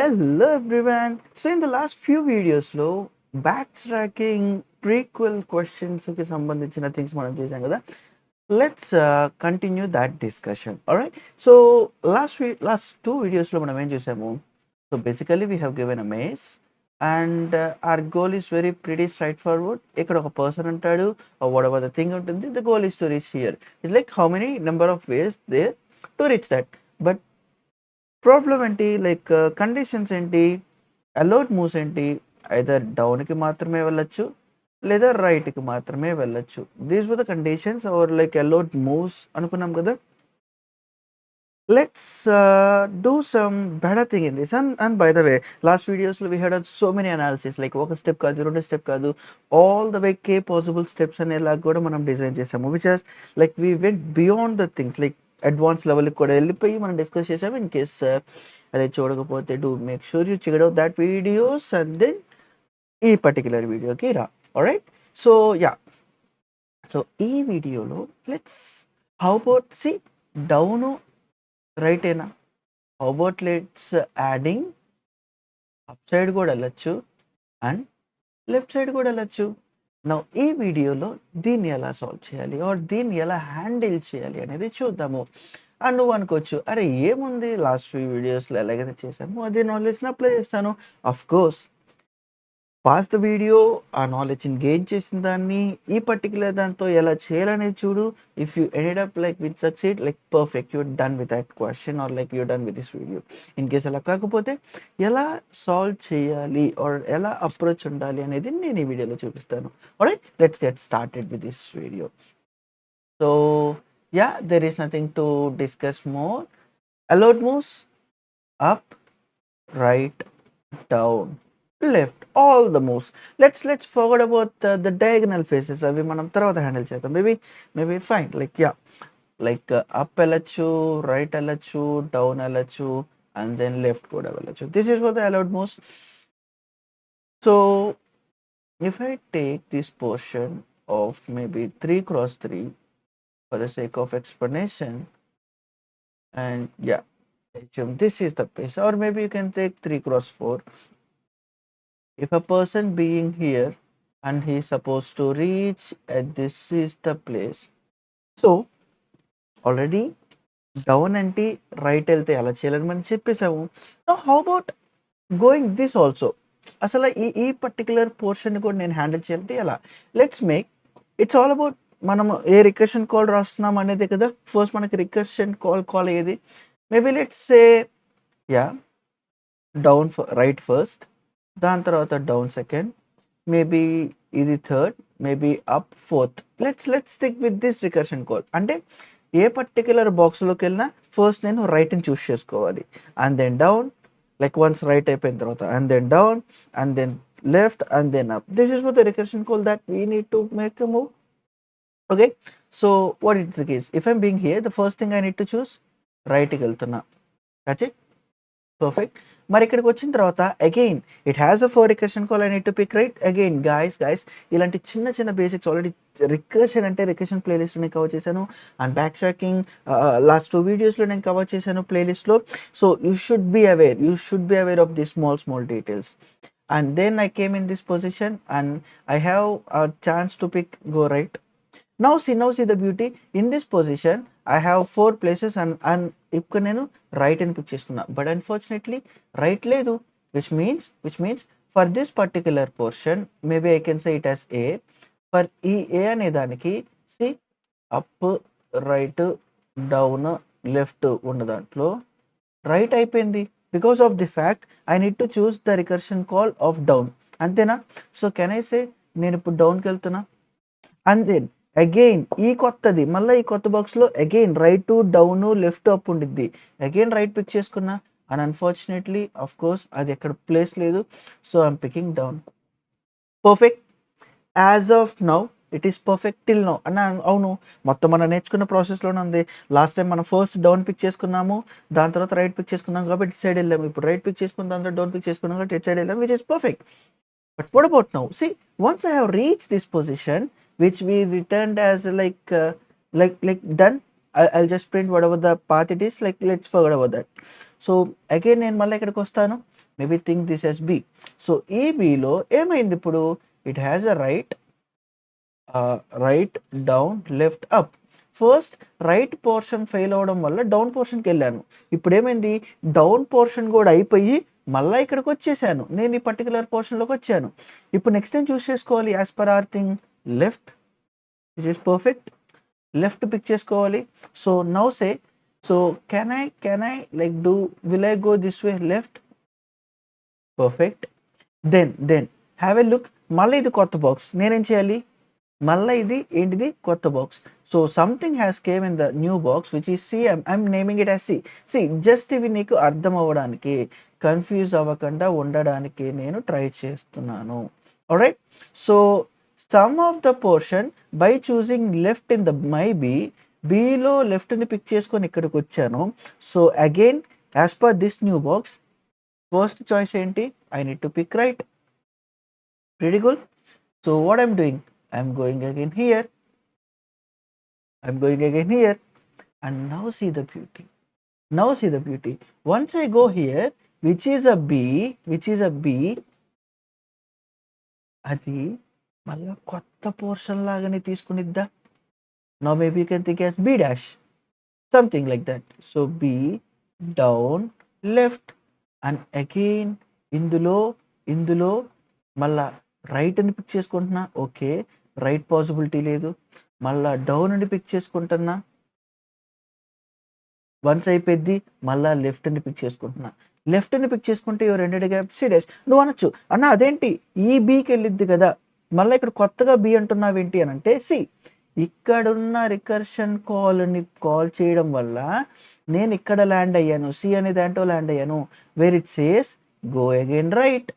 Hello everyone. So in the last few videos లో backtracking prequel questions కి సంబంధించిన things మనం చేసాం కదా. Let's continue that discussion. Alright. So last two వీడియోస్లో మనం ఏం చేసాము? So basically we have given a maze and our goal is very pretty straightforward. ఇక్కడ ఒక పర్సన్ ఉంటాడు, వాట్ ఎవర్ ద థింగ్ ఉంటుంది. The goal is to reach here. It's like how many number of ways they to reach that. But problem ఏంటి, like conditions ఏంటి, allowed moves ఏంటి, either డౌన్కి మాత్రమే వెళ్ళొచ్చు లేదా రైట్కి మాత్రమే వెళ్ళొచ్చు. These were the conditions are like allowed moves అనుకున్నాం కదా. Let's do some better thing in this. And by the way last వీడియోస్లో we had so many analysis, like ఒక స్టెప్ కాదు, రెండు స్టెప్ కాదు, ఆల్ ద వే కే possible steps అనేలాగా కూడా మనం డిజైన్ చేసాము. Which as like we went beyond the things, like advance లెవెల్కి కూడా వెళ్ళిపోయి మనం డిస్కస్ చేసాము. ఇన్ కేస్ అదే చూడకపోతే do make sure you check out that videos and then ఈ పర్టికులర్ వీడియోకి రా. ఆల్రైట్. సో యా, సో ఈ వీడియోలో let's how about see down రైటేనా, how about let's adding up side కూడా వెళ్ళచ్చు అండ్ లెఫ్ట్ సైడ్ కూడా వెళ్ళచ్చు. నా ఈ వీడియోలో దీన్ని ఎలా సాల్వ్ చేయాలి ఆర్ దీన్ని ఎలా హ్యాండిల్ చేయాలి అనేది చూద్దాము. అండ్ నువ్వు అనుకోవచ్చు, అరే ఏముంది లాస్ట్ ఫ్యూ వీడియోస్లో ఎలాగైతే చేశామో అదే నాలెడ్జ్ని అప్లై చేస్తాను. Of course pass the video, ఆ నాలెడ్జ్ని గెయిన్ చేసిన దాన్ని ఈ పర్టికులర్ దాంతో ఎలా చేయాలనేది చూడు. If you ended up like with succeed, like perfect, you're done with that question or like you're done with this video. In case అలా కాకపోతే ఎలా సాల్వ్ చేయాలి ఆర్ ఎలా అప్రోచ్ ఉండాలి అనేది నేను ఈ వీడియోలో చూపిస్తాను. Alright, let's get started with this video. So yeah, there is nothing to discuss more. Allowed moves up, right, down, left, all the moves. Let's forget about the diagonal faces. అవి మనం తర్వాత handle చేద్దాం. Maybe fine, like yeah, like up వెళ్ళచ్చు, right వెళ్ళచ్చు, down వెళ్ళచ్చు and then left కూడా వెళ్ళచ్చు. This is for the allowed moves. So if I take this portion of maybe 3x3 for the sake of explanation, and yeah, this is the place, or maybe you can take 3x4. If a person being here and he is supposed to reach at this is the place. So already down అంటే right వెళ్తే ఎలా చేయాలని మనం చెప్పేసాము. No how about going this also. అసలు ఈ ఈ particular portion కూడా నేను హ్యాండిల్ చేయాలంటే ఎలా? Let's make its all about మనం ఏ రికర్షన్ కాల్ రాస్తున్నాం అనేది కదా. ఫస్ట్ మనకి రికర్షన్ కాల్ అయ్యేది. Maybe let's say yeah, down right first, దాని తర్వాత డౌన్ సెకండ్, మేబీ ఇది third, maybe up fourth. Let's stick with this recursion call. అంటే ఏ పర్టికులర్ బాక్స్లోకి వెళ్ళినా ఫస్ట్ నేను రైట్ని చూస్ చేసుకోవాలి and then down, like once right అయిపోయిన తర్వాత and then down and then left and then up. This is for the recursion call that we need to make a move. Okay, so what it's the case, if I'm being here the first thing I need to choose రైట్కి వెళ్తున్నా. That's it. Perfect. మరి ఇక్కడికి వచ్చిన తర్వాత again it has a four recursion call, I need to pick right. Again guys ఇలాంటి చిన్న చిన్న basics already recursion అంటే రికర్షన్ ప్లేలిస్ట్ నేను కవర్ చేశాను and backtracking last two వీడియోస్లో నేను కవర్ చేశాను ప్లేలిస్ట్లో. So you should be aware of the small details. And then I came in this position and I have a chance to pick go right. Now see the beauty. In this position, I have four places and ఇక్కడ నేను right అని pick చేసుకున్నా. But unfortunately right లేదు, which means for this particular portion, maybe I can say it as A. For ఈ A అనే దానికి C up, right, down, left ఉన్న దాంట్లో రైట్ అయిపోయింది. Because of the fact I need to choose the recursion call of down. అంతేనా? So can I say నేను ఇప్పుడు డౌన్కి వెళ్తున్నా అండ్ దెన్ అగైన్ ఈ కొత్త బాక్స్లో again right, down, left, up ఉండిద్ది. అగైన్ రైట్ పిక్ చేసుకున్నా అండ్ అన్ఫార్చునేట్లీ ఆఫ్ కోర్స్ అది ఎక్కడ ప్లేస్ లేదు. So I'm picking down. Perfect. As of now it is perfect till now అన్న. అవును, మొత్తం మనం నేర్చుకున్న ప్రాసెస్లోనే ఉంది. లాస్ట్ టైం మనం ఫస్ట్ డౌన్ పిక్ చేసుకున్నాము, దాని తర్వాత రైట్ పిక్ చేసుకున్నాం కాబట్టి ఇటు సైడ్ వెళ్ళాము. ఇప్పుడు రైట్ పిక్ చేసుకున్న దాని తర్వాత డౌన్ పిక్ చేసుకున్నాం కాబట్టి ఇటు సైడ్ వెళ్ళాము, which is perfect. But what about now? See, once I have reached this position, which we returned as like done, I'll just print whatever the path it is. Like let's forget about that. So again నేను మళ్ళీ ఇక్కడికి వస్తాను. Maybe think this as B. So ఈ బిలో ఏమైంది ఇప్పుడు? It has a right, down, left, up. First right portion fail అవ్వడం వల్ల డౌన్ పోర్షన్కి వెళ్ళాను. ఇప్పుడు ఏమైంది? డౌన్ పోర్షన్ కూడా అయిపోయి మళ్ళీ ఇక్కడికి వచ్చేసాను. నేను ఈ పర్టికులర్ పోర్షన్లోకి వచ్చాను. ఇప్పుడు నెక్స్ట్ టైం చూస్ చేసుకోవాలి as per our thing. Left, this is perfect. Left pick చేసుకోవాలి. So now say, so can I like do, will I go this way left? Perfect. Then have a look. మళ్ళీ ఇది కొత్త box, నేనేం చేయాలి? మళ్ళీ ఇది ఏంటిది? కొత్త box. So something has came in the new box which is C. I'm naming it as C. C just ఇవి నీకు అర్థం అవ్వడానికి, కన్ఫ్యూజ్ అవ్వకుండా ఉండడానికి నేను ట్రై చేస్తున్నాను. Alright. So some of the portion by choosing left in the my below లెఫ్ట్ని pick చేసుకొని ఇక్కడికి వచ్చాను. So again as per this new box, first choice ఏంటి? I need to pick right. Pretty cool. So what I'm doing? I'm going again here. And now see the beauty. Once I go here, which is a B, అది మళ్ళా కొత్త portion లాగానే తీసుకునిద్దా. Now maybe you can think as B dash, something like that. So B, down, left, and again ఇందులో మళ్ళా right అని pick చేసుకుంటున్నా. Okay, right possibility లేదు. మళ్ళా డౌన్ అని పిక్ చేసుకుంటున్నా. వన్స్ అయిపోద్ది. మళ్ళా లెఫ్ట్ అని పిక్ చేసుకుంటున్నా. లెఫ్ట్ అని పిక్ చేసుకుంటే ఎవరు ఎండెడ్ గ్యాప్ సి డాష్. నువ్వు అనొచ్చు, అన్న అదేంటి ఈ బీకి వెళ్ళిద్ది కదా, మళ్ళీ ఇక్కడ కొత్తగా బి అంటున్నావేంటి అని అంటే, సి ఇక్కడున్న రికర్షన్ కాల్ చేయడం వల్ల నేను ఇక్కడ ల్యాండ్ అయ్యాను, సి అనే దాంట్లో ల్యాండ్ అయ్యాను. Where it says go again right.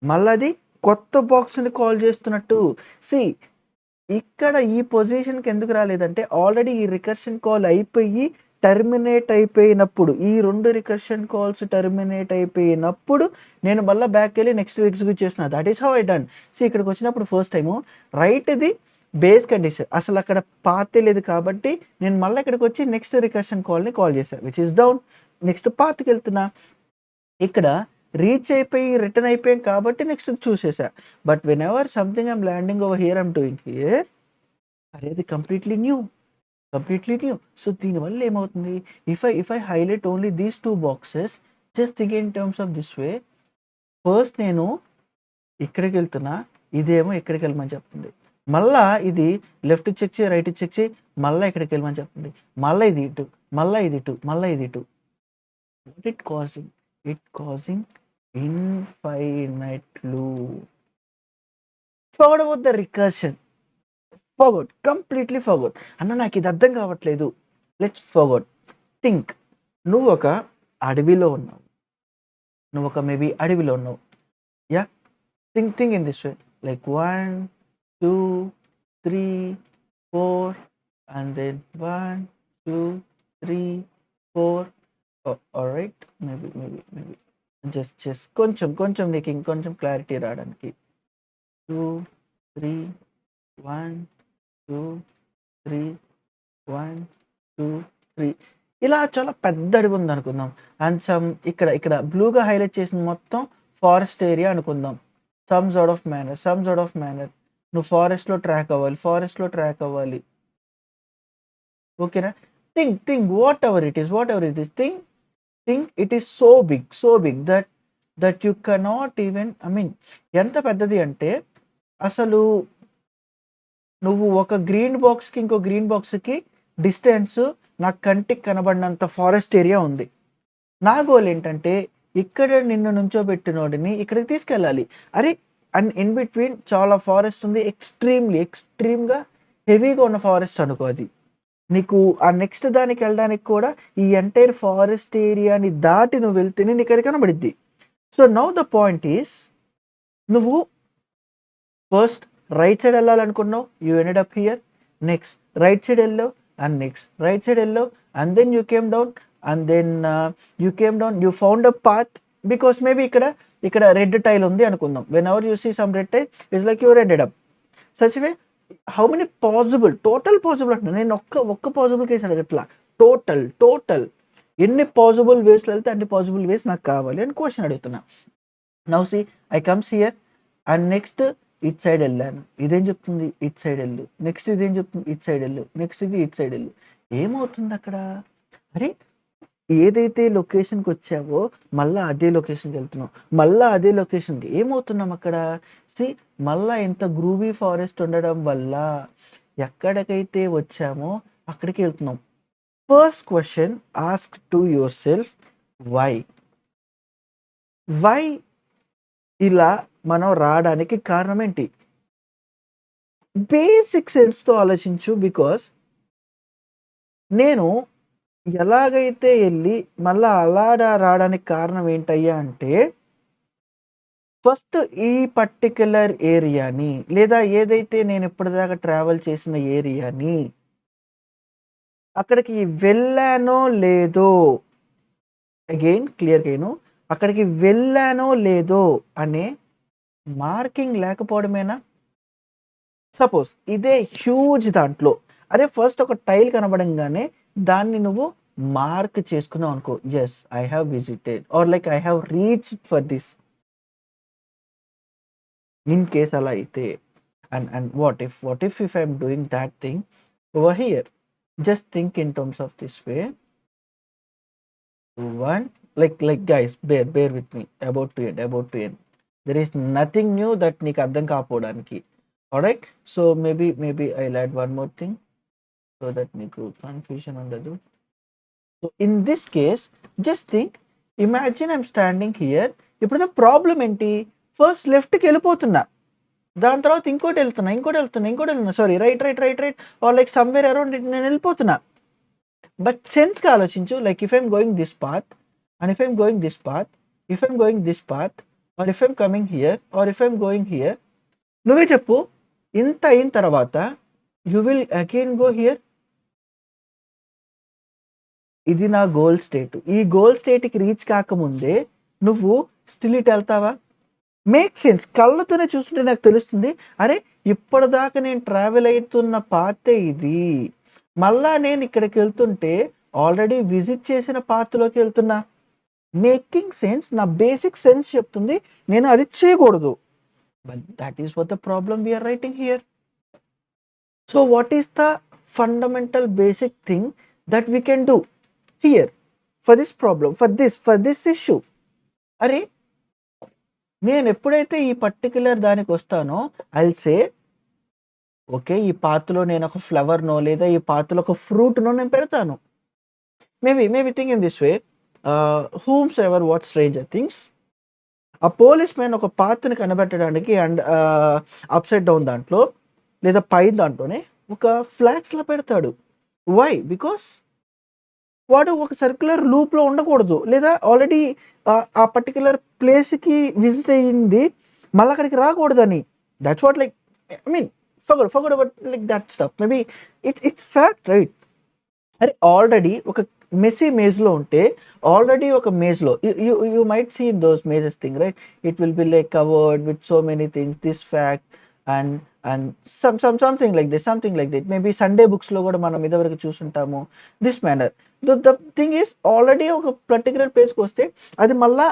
మళ్ళీ అది కొత్త బాక్స్ని కాల్ చేస్తున్నట్టు. సి ఇక్కడ ఈ పొజిషన్కి ఎందుకు రాలేదంటే, ఆల్రెడీ ఈ రికర్షన్ కాల్ అయిపోయి టర్మినేట్ అయిపోయినప్పుడు, ఈ 2 రికర్షన్ కాల్స్ టర్మినేట్ అయిపోయినప్పుడు నేను మళ్ళీ బ్యాక్ వెళ్ళి నెక్స్ట్ ఎగ్జిక్యూట్ చేసిన. That is how I done. See ఇక్కడికి వచ్చినప్పుడు ఫస్ట్ టైము రైట్ది బేస్ కండిషన్, అసలు అక్కడ పాతే లేదు కాబట్టి నేను మళ్ళీ ఇక్కడికి వచ్చి నెక్స్ట్ రికర్షన్ కాల్ని కాల్ చేశాను, విచ్ ఇస్ డౌన్. నెక్స్ట్ పాత్కి వెళ్తున్నా. ఇక్కడ రీచ్ అయిపోయి రిటర్న్ అయిపోయాం కాబట్టి నెక్స్ట్ చూసేసా. But whenever something I'm landing over here, I'm doing here, అది కంప్లీట్లీ న్యూ. సో దీనివల్ల ఏమవుతుంది? If I highlight only these 2 boxes, just think in terms of this way. First నేను ఇక్కడికి వెళ్తున్నా, ఇదేమో ఇక్కడికి వెళ్ళమని చెప్తుంది. మళ్ళా ఇది లెఫ్ట్ చెక్ చేయి, రైట్ చెక్ చేయి, మళ్ళీ ఇక్కడికి వెళ్ళమని చెప్తుంది. మళ్ళీ ఇది ఇటు, మళ్ళీ ఇది ఇటు, మళ్ళీ ఇది ఇటు. What it causing infinite loop. Forgot about the recursion. Completely forgot. అన్న నాకు ఇది అర్థం కావట్లేదు. Let's forgot. థింక్, నువ్వు ఒక మేబీ అడవిలో ఉన్నావు. Yeah, think in this way, like 1 2 3 4 and then 1 2 3 4. Alright, maybe just కొంచెం నీకు ఇంకొంచెం క్లారిటీ రావడానికి 2 3 1 2 3 1 2 3. ఇలా చాలా పెద్ద అడవి ఉంది అనుకుందాం. అండ్ ఇక్కడ బ్లూగా హైలైట్ చేసిన మొత్తం ఫారెస్ట్ ఏరియా అనుకుందాం. సమ్ సార్ట్ ఆఫ్ మేనర్ నువ్వు ఫారెస్ట్లో ట్రాక్ అవ్వాలి. ఓకేనా? Think what ever it is, think it is so big that you cannot even, ఎంత పెద్దది అంటే, అసలు నువ్వు ఒక గ్రీన్ బాక్స్కి ఇంకో గ్రీన్ బాక్స్కి డిస్టెన్స్ నా కంటికి కనబడినంత ఫారెస్ట్ ఏరియా ఉంది. నా గోల్ ఏంటంటే ఇక్కడ నిన్ను నుంచోబెట్టినోడిని ఇక్కడికి తీసుకెళ్ళాలి. అరే, అండ్ ఇన్ బిట్వీన్ చాలా ఫారెస్ట్ ఉంది, ఎక్స్ట్రీమ్గా హెవీగా ఉన్న ఫారెస్ట్ అనుకో. అది నీకు ఆ నెక్స్ట్ దానికి వెళ్ళడానికి కూడా ఈ ఎంటైర్ ఫారెస్ట్ ఏరియాని దాటి నువ్వు వెళ్తేనే నీకు అది కనబడిద్ది. So now the point is, నువ్వు ఫస్ట్ రైట్ సైడ్ వెళ్ళాలనుకున్నావు, you ended up here. Next right side వెళ్ళావు, and then you came down, you found a path. Because maybe ఇక్కడ రెడ్ టైల్ ఉంది అనుకుందాం. Whenever you see some red tile, it's like your ended up. Such way how many possible, total possible అంటున్నా నేను, ఒక్క possible case అడగట్లా, total ఎన్ని possible వేస్‌లో ఎళ్తే అన్ని పాసిబుల్ వేస్ నాకు కావాలి అని క్వెషన్ అడుగుతున్నా. Now see I comes here and next ఇటు సైడ్ ఎళ్ళాను. ఇదేం చెప్తుంది? ఇటు సైడ్ ఎళ్ళు. నెక్స్ట్ ఇదేం చెప్తుంది? ఇటు సైడ్ ఎళ్ళు. నెక్స్ట్ ఇది ఇటు సైడ్ ఎళ్ళు. ఏమవుతుందక్కడ? అరే! ఏదైతే లొకేషన్‌కొచ్చావో మళ్ళా అదే లొకేషన్‌కెళ్తున్నావు. మళ్ళా అదే లొకేషన్‌కి. ఏమవుతున్నాం అక్కడ? సీ మళ్ళా ఇంత గ్రూవీ ఫారెస్ట్ ఉండడం వల్ల ఎక్కడికైతే వచ్చామో అక్కడికి ఎళ్తున్నాం. First question ask to yourself why? Why ఇలా మనం రాడానికి కారణం ఏంటి? బేసిక్ సెన్స్‌తో ఆలోచించు. బికాజ్ నేను ఎలాగైతే ఎళ్లి మళ్ళా అలా రాడానికి కారణం ఏంటయ్యా అంటే, ఫస్ట్ ఈ పర్టిక్యులర్ ఏరియాని లేదా ఏదైతే నేను ఇప్పటిదాకా ట్రావెల్ చేసిన ఏరియాని అక్కడికి వెళ్ళానో లేదో అగైన్ క్లియర్‌గా ఇను. అక్కడికి వెళ్ళానో లేదో అనే మార్కింగ్ లేకపోవడమేనా? సపోజ్ ఇదే హ్యూజ్ దాంట్లో అరే ఫస్ట్ ఒక టైల్ కనబడంగానే దాన్ని నువ్వు మార్క్ చేసుకున్నావు అనుకో. Yes I have visited or like I have reached for this. In case అలా అయితే and what if if I'm doing that thing over here? Just think in terms of this way. One, like guys, bear with me. About to end. There is nothing new that నీకు అర్థం కాకపోవడానికి. Alright, so maybe I'll add one more thing so that నీకు confusion ఉండదు. So in this case, just think, imagine I'm standing here. ఇప్పుడు problem ఏంటి? First లెఫ్ట్కి వెళ్ళిపోతున్నా, దాని తర్వాత ఇంకోటి వెళ్తున్నా, sorry right or like somewhere around నేను వెళ్ళిపోతున్నా. బట్ సెన్స్‌గా ఆలోచించు. Like if I'm going this path and if I'm going this path, if I'm going this path or if I'm coming here or if I'm going here, నువ్వే చెప్పు. ఇంత అయిన తర్వాత you will again go here. ఇది నా goal state. ఈ goal స్టేట్‌కి reach కాకముందే నువ్వు స్టిల్ ఇటు వెళ్తావా? Make sense. కళ్ళతోనే చూస్తుంటే నాకు తెలుస్తుంది. అరే! ఇప్పటిదాకా నేను ట్రావెల్ అయితున్న పాతే ఇది. మళ్ళా నేను ఇక్కడికెళ్తుంటే ఆల్రెడీ విజిట్ చేసిన పాత్‌లోకి వెళ్తున్నా. Making sense. నా బేసిక్ సెన్స్ చెప్తుంది నేను అది చేయకూడదు. But that is what the problem we are writing here. So what is the fundamental basic thing that we can do here for this problem, for this issue? అరే! నేను ఎప్పుడైతే ఈ particular దానికి వస్తానో ఐ విల్ సే ఓకే, ఈ పాత్‌లో నేను ఒక ఫ్లవర్‌నో లేదా ఈ పాత్‌లో ఒక ఫ్రూట్‌నో నేను పెడతాను. Maybe think in this way. Whomsoever what Stranger Things. ఆ పోలీస్ మ్యాన్ ఒక పాత్‌ని కనిపెట్టడానికి అండ్ అప్‌సైడ్ డౌన్ దాంట్లో లేదా పైన దాంట్లోనే ఒక ఫ్లాగ్స్‌లా పెడతాడు. వై? బికాస్ వాడు ఒక సర్క్యులర్ లూప్‌లో ఉండకూడదు. లేదా ఆల్రెడీ ఆ పర్టిక్యులర్ ప్లేస్‌కి విజిట్ అయ్యింది. మళ్ళీ అక్కడికి రాకూడదని. That's what like I mean forget about like that stuff. Maybe it's fact right. అరే ఆల్రెడీ ఒక మెస్సీ మేజ్‌లో ఉంటే ఆల్రెడీ ఒక మేజ్‌లో you might see in those mazes thing right. It will be like covered with so many things. This fact and and something like that. Maybe Sunday బుక్స్‌లో కూడా మనం ఇదివరకు చూసుంటాము. This manner. The thing is already ఒక particular ప్లేస్‌కి వస్తే అది మళ్ళా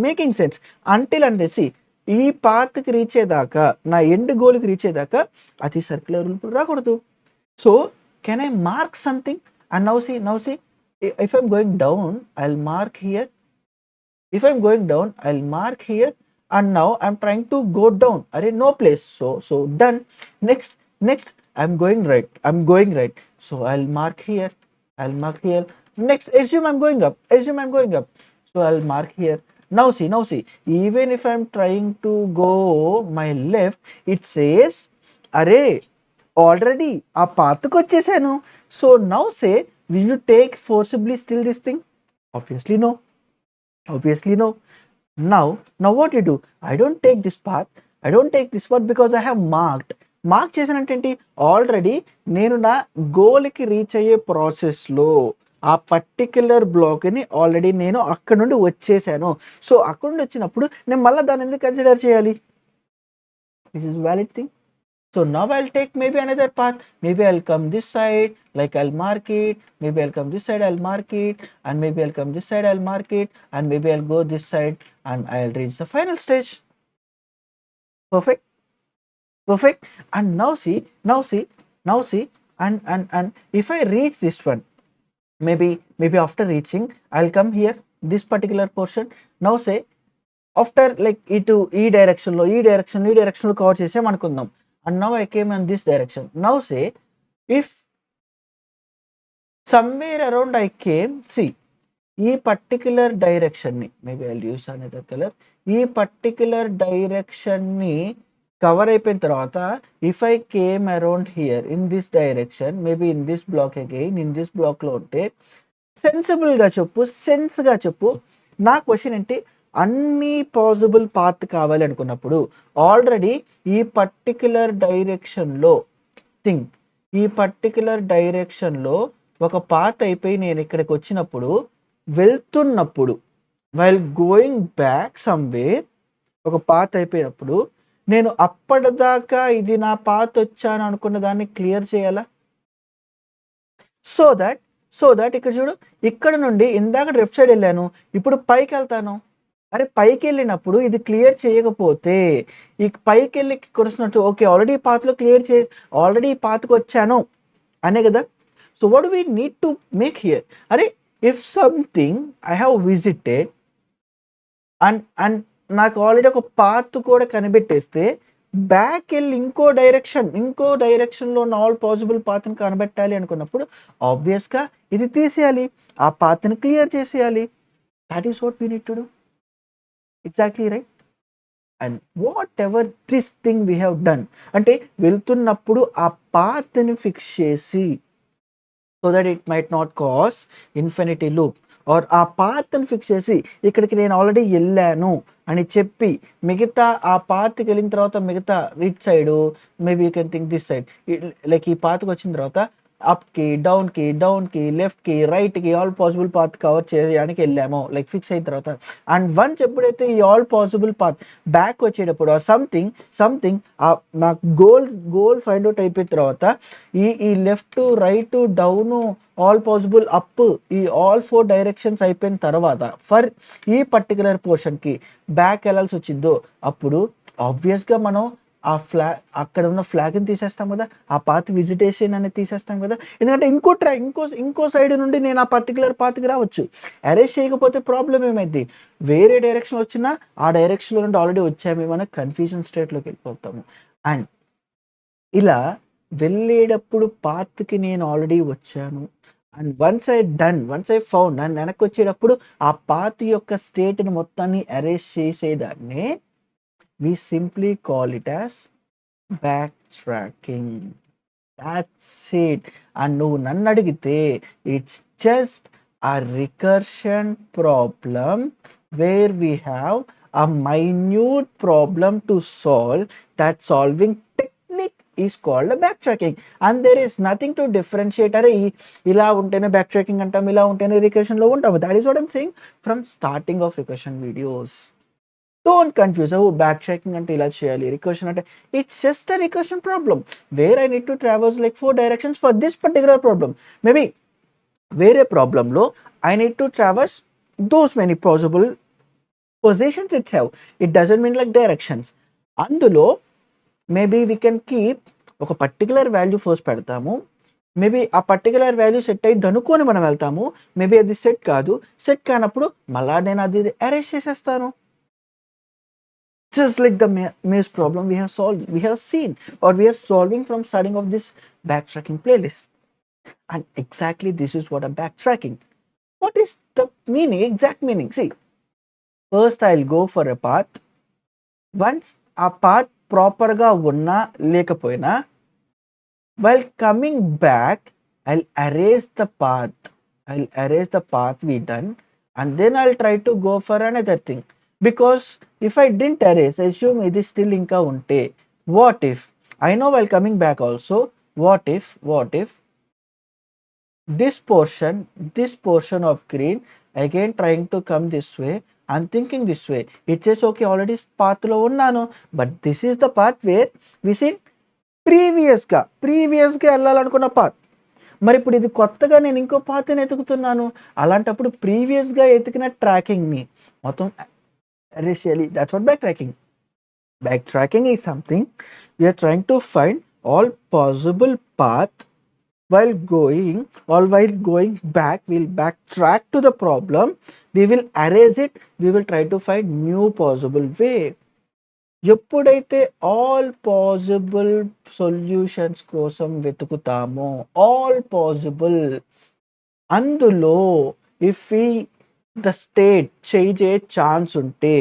making sense. Until and see ఈ పాత్‌కి రీచ్ అయ్యేదాకా, నా ఎండ్ గోల్‌కి రీచ్ అయ్యేదాకా అది సర్క్యులర్ లూప్‌లో రాకూడదు. So can I mark something? And now see, if I'm going down, I'll mark here. If I'm going down, I'll mark here. And now I'm trying to go down. Array no place. So done. Next, I'm going right. So I'll mark here. Next, assume I'm going up. So I'll mark here. Now see. Even if I'm trying to go my left, it says, array already ఆ పాత్కి వచ్చేసాను. So now say will you take forcibly still this thing? Obviously no. Now what you do? I don't take this path because I have mark చేశానంటే ఏంటి? Already నేను నా గోల్కి reach అయ్యే ప్రాసెస్లో ఆ పర్టిక్యులర్ బ్లాక్ని ఆల్రెడీ నేను అక్కడ నుండి వచ్చేసాను. సో అక్కడ నుండి వచ్చినప్పుడు నేను మళ్ళీ దాన్ని ఎందుకు కన్సిడర్ చేయాలి? This is valid thing. So now I'll take maybe another path. Maybe I'll come this side, like I'll mark it. Maybe I'll come this side, I'll mark it. And maybe I'll come this side, I'll mark it. And maybe I'll go this side and I'll reach the final stage. Perfect. Perfect. And now see, and if I reach this one, maybe after reaching, I'll come here, this particular portion. Now say, after like e direction లో cover చేసాం అనుకుందాం. And now I came in this direction. Now say, if somewhere around I came, see, ఈ particular direction ని, maybe I use another colour, ఈ particular direction ని cover అయిపోయిన తర్వాత, if I came around here in this direction, maybe in this block again, in this block లో ఉంటే, sensible గా చెప్పు, సెన్స్ గా చెప్పు. నా క్వశ్చన్ ఏంటి, అన్ని పాసిబుల్ పాత్ కావాలి అనుకున్నప్పుడు ఆల్రెడీ ఈ పర్టిక్యులర్ డైరెక్షన్ లో థింక్, ఈ పర్టిక్యులర్ డైరెక్షన్ లో ఒక పాత్ అయిపోయి నేను ఇక్కడికి వచ్చినప్పుడు, వెళ్తున్నప్పుడు, వైల్ గోయింగ్ బ్యాక్ సమ్వేర్, ఒక పాత్ అయిపోయినప్పుడు నేను అప్పటిదాకా ఇది నా పాత్ వచ్చాను అనుకున్న దాన్ని క్లియర్ చేయాలా? సో దట్ ఇక్కడ చూడు, ఇక్కడ నుండి ఇందాక లెఫ్ట్ సైడ్ వెళ్ళాను, ఇప్పుడు పైకి వెళ్తాను. అరే పైకి వెళ్ళినప్పుడు ఇది క్లియర్ చేయకపోతే, ఈ పైకి వెళ్ళి కొడుస్తున్నట్టు, ఓకే ఆల్రెడీ పాత్లో క్లియర్ ఆల్రెడీ పాత్కి వచ్చాను అనే కదా. So what we need to make here, అరే if something I have visited and నాకు ఆల్రెడీ ఒక పాత్ కూడా కనిపెట్టేస్తే, బ్యాక్ వెళ్ళి ఇంకో డైరెక్షన్లో ఉన్న ఆల్ పాసిబుల్ పాత్ని కనిపెట్టాలి అనుకున్నప్పుడు ఆబ్వియస్గా ఇది తీసేయాలి, ఆ పాత్ని క్లియర్ చేసేయాలి. That is what we need to do. Exactly right. And whatever this thing we have done, అంటే వెళ్తున్నప్పుడు ఆ పాత్ని ఫిక్స్ చేసి, so that it might not cause infinity loop, or ఆ పాత్ని ఫిక్స్ చేసి ఇక్కడికి నేను ఆల్రెడీ వెళ్ళాను అని చెప్పి, మిగతా ఆ పాత్కి వెళ్ళిన తర్వాత మిగతా right side, maybe you can think this side, like ఈ పాత్కి వచ్చిన తర్వాత అప్కి, డౌన్కి, లెఫ్ట్కి, రైట్కి ఆల్ పాసిబుల్ పాత్ కవర్ చేయడానికి వెళ్ళాము, లైక్ ఫిక్స్ అయిన తర్వాత. అండ్ వన్స్ ఎప్పుడైతే ఈ ఆల్ పాసిబుల్ పాత్ బ్యాక్ వచ్చేటప్పుడు సంథింగ్ నా గోల్ ఫైండ్ అవుట్ అయిపోయిన తర్వాత, ఈ left, right, down, all possible up, ఈ ఆల్ 4 డైరెక్షన్స్ అయిపోయిన తర్వాత ఫర్ ఈ పర్టికులర్ పోర్షన్కి బ్యాక్ వెళ్ళాల్సి వచ్చిందో, అప్పుడు ఆబ్వియస్గా మనం ఆ అక్కడ ఉన్న ఫ్లాగ్ని తీసేస్తాం కదా, ఆ పాత్ విజిటేషన్ అనేది తీసేస్తాం కదా. ఎందుకంటే ఇంకో సైడ్ నుండి నేను ఆ పర్టికులర్ పాత్కి రావచ్చు. అరేంజ్ చేయకపోతే ప్రాబ్లం ఏమైంది, వేరే డైరెక్షన్ వచ్చినా ఆ డైరెక్షన్లో నుండి ఆల్రెడీ వచ్చామేమో కన్ఫ్యూజన్ స్టేట్లోకి వెళ్ళిపోతాము. అండ్ ఇలా వెళ్ళేటప్పుడు పాత్కి నేను ఆల్రెడీ వచ్చాను, and once I found, and వెనక్కి వచ్చేటప్పుడు ఆ పాత్ యొక్క స్టేట్ని మొత్తాన్ని అరేంజ్ చేసేదాన్ని we simply call it as backtracking. That's it. And నువ్వు నన్ను అడిగితే it's just a recursion problem where we have a minute problem to solve. That solving technique is called a backtracking, and there is nothing to differentiate. అరే ఇలా ఉంటేనే backtracking అంటాం, ఇలా ఉంటేనే recursion లో ఉంటాం. That is what I'm saying from starting of recursion videos. Don't confuse, oh backtracking అంటే ఇలా చేయాలి, రికర్షన్ అంటే it's just a recursion problem where I need to travels like 4 directions for this particular problem. Maybe వేరే ప్రాబ్లంలో I need to travels those many possible positions it have, it doesn't mean like directions. అందులో maybe we can keep ఒక particular value first పెడతాము, maybe ఆ particular value set అయ్యి అనుకొని మనం వెళ్తాము, మేబీ అది సెట్ కాదు, సెట్ కానప్పుడు మళ్ళా నేను అది అరేంజ్ చేసేస్తాను. Just like the maze problem we have seen, or we are solving from starting of this backtracking playlist. And exactly this is what a backtracking. What is the meaning, exact meaning? See, first I'll go for a path. Once a path proper ga unna lekapoyina, while coming back I'll erase the path we done, and then I'll try to go for another thing. Because if I didn't erase, I assume it is still inka unte. What if, I know while coming back also, what if this portion of green again trying to come this way and thinking this way, it says okay already path lo unnanu, but this is the path where we see ప్రీవియస్గా వెళ్ళాలనుకున్న path. మరి ఇప్పుడు ఇది కొత్తగా నేను ఇంకో పాత్ని ఎతుకుతున్నాను. అలాంటప్పుడు ప్రీవియస్గా ఎతికిన ట్రాకింగ్ని మొత్తం రేషియలీ that's what backtracking. Backtracking is something we're trying to find all possible path while going back. We'll backtrack to the problem, we will erase it, we will try to find new possible way. ఎప్పుడైతే all possible solutions కోసం వెతుకుతామో, all possible, అందులో if ఈ the state change అయ్యే chance ఉంటే,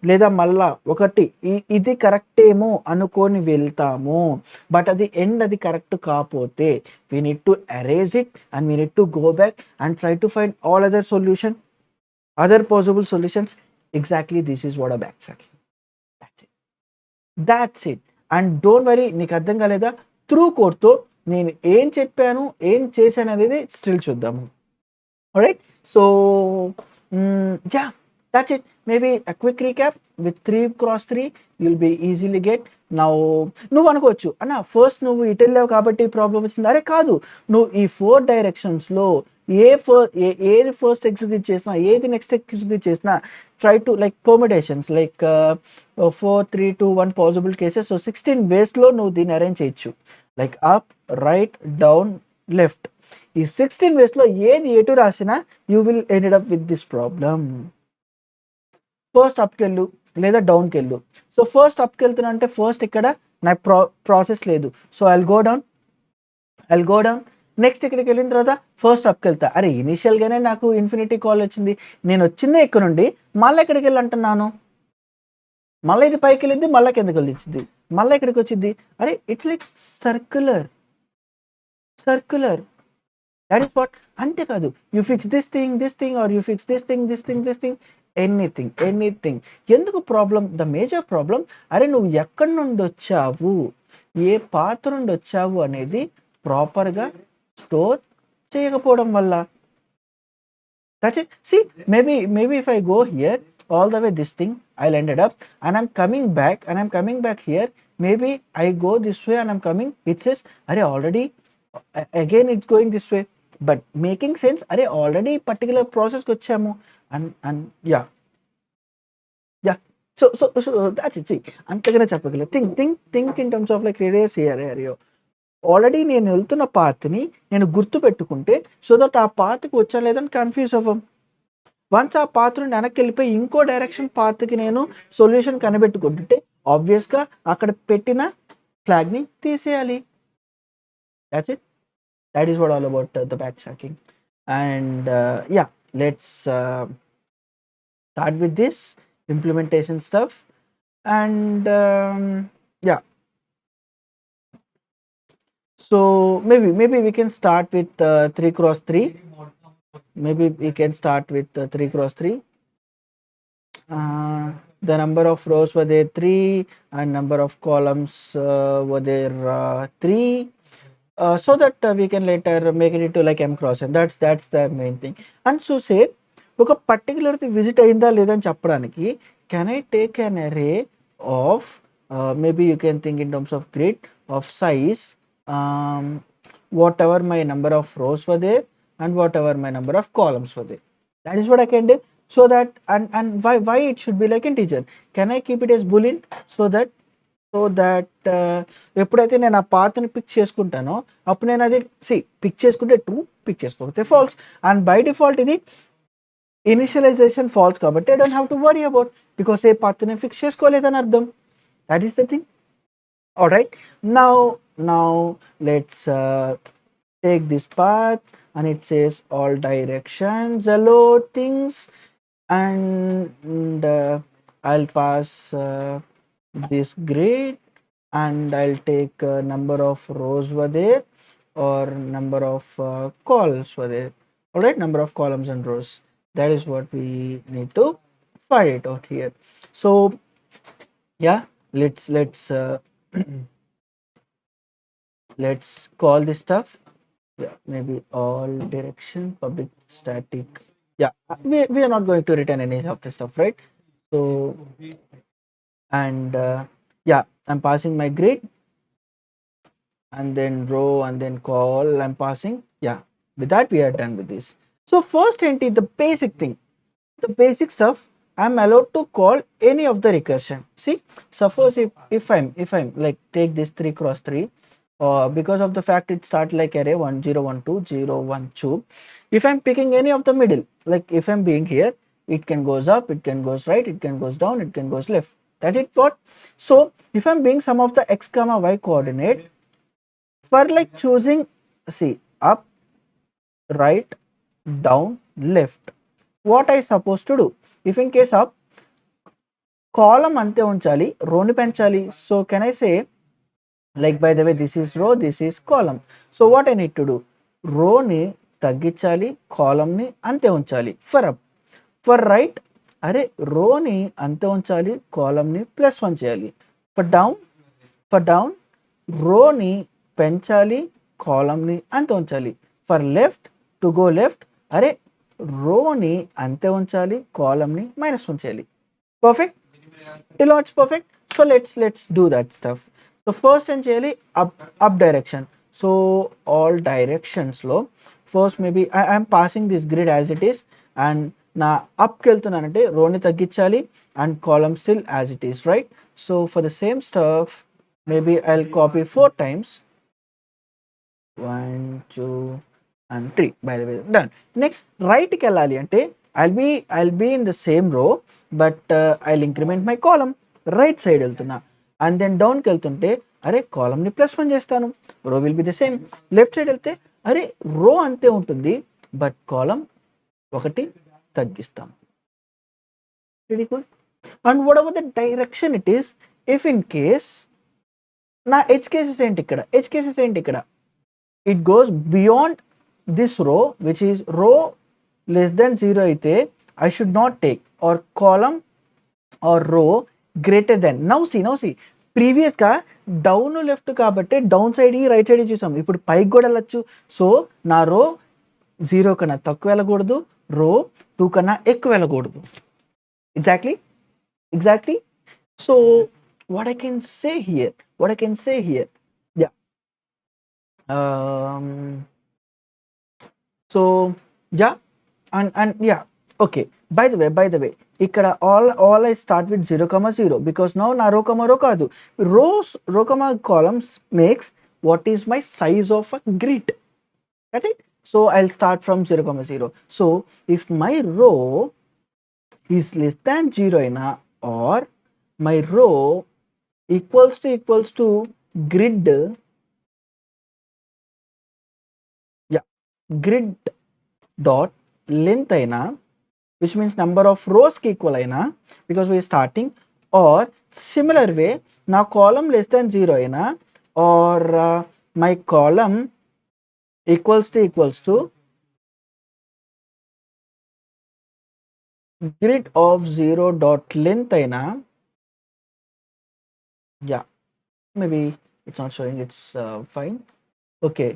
లేదా మళ్ళా ఒకటి ఇది కరెక్ట్ ఏమో అనుకొని వెళ్తాము, బట్ అది ఎండ్ అది కరెక్ట్ కాకపోతే we need to erase it and we need to go back and try to find all other possible solutions. Exactly this is what a back tracking. That's it. And don't worry, నీకు అర్థం కాలేదా? Through కోడ్తో నేను ఏం చెప్పాను, ఏం చేశాను అనేది స్టిల్ చూద్దాము. Alright, so yeah, that's it. Maybe a quick recap with 3x3 you'll be easily get. Now నువ్వు అనుకోవచ్చు అన్న ఫస్ట్ నువ్వు ఇటు వెళ్ళావు కాబట్టి ప్రాబ్లం వచ్చింది. అరే కాదు, నువ్వు ఈ 4 డైరెక్షన్స్లో ఏది ఫస్ట్ ఎగ్జిక్యూట్ చేసినా, ఏది నెక్స్ట్ ఎగ్జిక్యూట్ చేసినా, try to like permutations like 4 3 2 1 possible cases. So 16 వేస్లో నువ్వు దీన్ని అరేంజ్ చేయొచ్చు, like up, right, down, left. ఈ 16 వేస్లో ఏది ఎటు రాసినా you will ended up with this problem. First అప్కి వెళ్ళు లేదా డౌన్కి వెళ్ళు. సో ఫస్ట్ అప్కి వెళ్తున్నా అంటే ఫస్ట్ ఇక్కడ నాకు ప్రాసెస్ లేదు, so I'll go down. Next ఇక్కడికి వెళ్ళిన తర్వాత ఫస్ట్ అప్కి వెళ్తా. అరే ఇనిషియల్గానే నాకు ఇన్ఫినిటీ కాల్ వచ్చింది, నేను వచ్చిందే ఇక్కడ నుండి, మళ్ళీ ఎక్కడికి వెళ్ళి అంటున్నాను, మళ్ళీ ఇది పైకి వెళ్ళింది, మళ్ళీ కిందకి వెళ్ళింది, మళ్ళీ ఇక్కడికి వచ్చింది. అరే it's like circular. That is what. అంతేకాదు, you fix this thing or you fix this thing, anything. ఎందుకు ప్రాబ్లం? ద మేజర్ ప్రాబ్లం, అరే నువ్వు ఎక్కడి నుండి వచ్చావు, ఏ పాత్ర నుండి వచ్చావు అనేది ప్రాపర్గా స్టోర్ చేయకపోవడం వల్ల. That's it. See, maybe if I go here all the way this thing, I'll ended up and I'm coming back here. Maybe I go this way and I'm coming, it says are already again it's going this way, but making sense. Are already particular process కి వచ్చాము and yeah. So that's it. See, అంతగానే చెప్పగల think in terms of like radius area. Already నేను వెళ్తున్న పాత్ని నేను గుర్తు పెట్టుకుంటే, so that ఆ పాత్కి వచ్చా లేదని కన్ఫ్యూజ్ అవ్వం. వన్స్ ఆ పాత్ర నుండి వెనక్కి వెళ్ళిపోయి ఇంకో డైరెక్షన్ పాత్కి నేను సొల్యూషన్ కనిపెట్టుకుంటుంటే ఆబ్వియస్గా అక్కడ పెట్టిన ఫ్లాగ్ని తీసేయాలి. That's it. That is what all about the back tracking. And yeah, let's start with this implementation stuff. And yeah, so maybe we can start with 3x3. Maybe we can start with 3x3. The number of rows were there 3 and number of columns were there 3, so that we can later make it into like m cross n. That's the main thing. And so say ఒక పర్టికులర్ది visit అయిందా లేదని చెప్పడానికి, can I take an array of maybe you can think in terms of grid of size, whatever my number of rows were there and whatever my number of columns were there. That is what I can do. So that and why it should be like integer. Can I keep it as boolean so that ఎప్పుడైతే నేను ఆ పాత్ని pick చేసుకుంటానో అప్పుడు నేను అది pick చేసుకుంటే true, pick చేసుకోకపోతే false. And by default ఇది initialization false కాబట్టి I don't have to worry about, because ఏ పాత్ని ఫిక్స్ చేసుకోలేదని అర్థం. That is the thing. Alright, now let's take this path and it says all directions allow things, and I'll pass this grid and I'll take number of rows were there or number of columns were there. All right, number of columns and rows, that is what we need to find it out here. So yeah, let's let's call this stuff. Yeah, maybe all direction public static. Yeah, we are not going to return any of this stuff, right? So and yeah, I'm passing my grid and then row and then call I'm passing. Yeah, with that we are done with this. So first entity, the basic thing, the basic stuff, I'm allowed to call any of the recursion. See, suppose if I'm like take this 3 cross 3, because of the fact it start like array 1 0 1 2 0 1 2. If I'm picking any of the middle, like if I'm being here, it can goes up, it can goes right, it can goes down, it can goes left. That is what. So if I'm being some of the x comma y coordinate, for like choosing, see, up, right, down, left, what I supposed to do? If in case up, column ante unchali, row ni penchali. So can I say, like by the way, this is row, this is column. So what I need to do? Row ni తగ్గించాలి, column ni ante unchali. For up, for right, అరే row ni ante unchali, column ni +1 చేయాలి. For down, for down, row ni పెంచాలి, column ని అంతే ఉంచాలి. For left, to go left, అరే row ని అంతే ఉంచాలి, column ని -1 చేయాలి. Perfect? Till now it's perfect. So let's do that stuff. So first ఏం చేయాలి? Up direction. So all directions లో first maybe I'm passing this grid as it is, and నా అప్కి వెళ్తున్నానంటే రోని తగ్గించాలి and column still as it is, right? So for the same stuff, maybe I'll copy 4 times. 1 2 and 3. By the way, done. Next right కి వెళ్ళాలి అంటే I'll be in the same row, but I'll increment my column. Right side వెళ్తున్నా, and then డౌన్కి వెళ్తుంటే అరే కాలమ్ని +1 చేస్తాను, row will be the same. Left side వెళ్తే అరే రో అంతే ఉంటుంది, బట్ కాలం ఒకటి తగ్గిస్తాం. Very good. And whatever the direction it is, if in case నా హెచ్ కేసెస్ ఏంటి ఇక్కడ, హెచ్ కేసెస్ ఏంటి ఇక్కడ, it goes beyond this row which is row less than 0 అయితే I should not take, or column are రో greater than. Now see ప్రీవియస్గా down left కాబట్టి down side right side చూసాం, ఇప్పుడు పైకి కూడా వెళ్ళచ్చు. సో నా రో 0 కన్నా తక్కువ వెళ్ళకూడదు, రో 2 కన్నా ఎక్కువ వెళ్ళకూడదు. Exactly. So what I can say here, yeah. So yeah, and yeah, okay. By the way, ఇక్కడ all I start with 0 comma 0 because now నా రో comma రో కాదు, రో comma columns makes what is my size of a grid. That's it. So I'll start from 0 comma 0. So if my row is less than 0 అయినా, or my row equals to grid, yeah, grid dot length అయినా, which means number of rows ki equal అయినా, because we are starting, or similar way నా column less than 0 అయినా, or my column equals to grid of 0 dot length అయినా, yeah, maybe it's not showing, it's fine. Okay,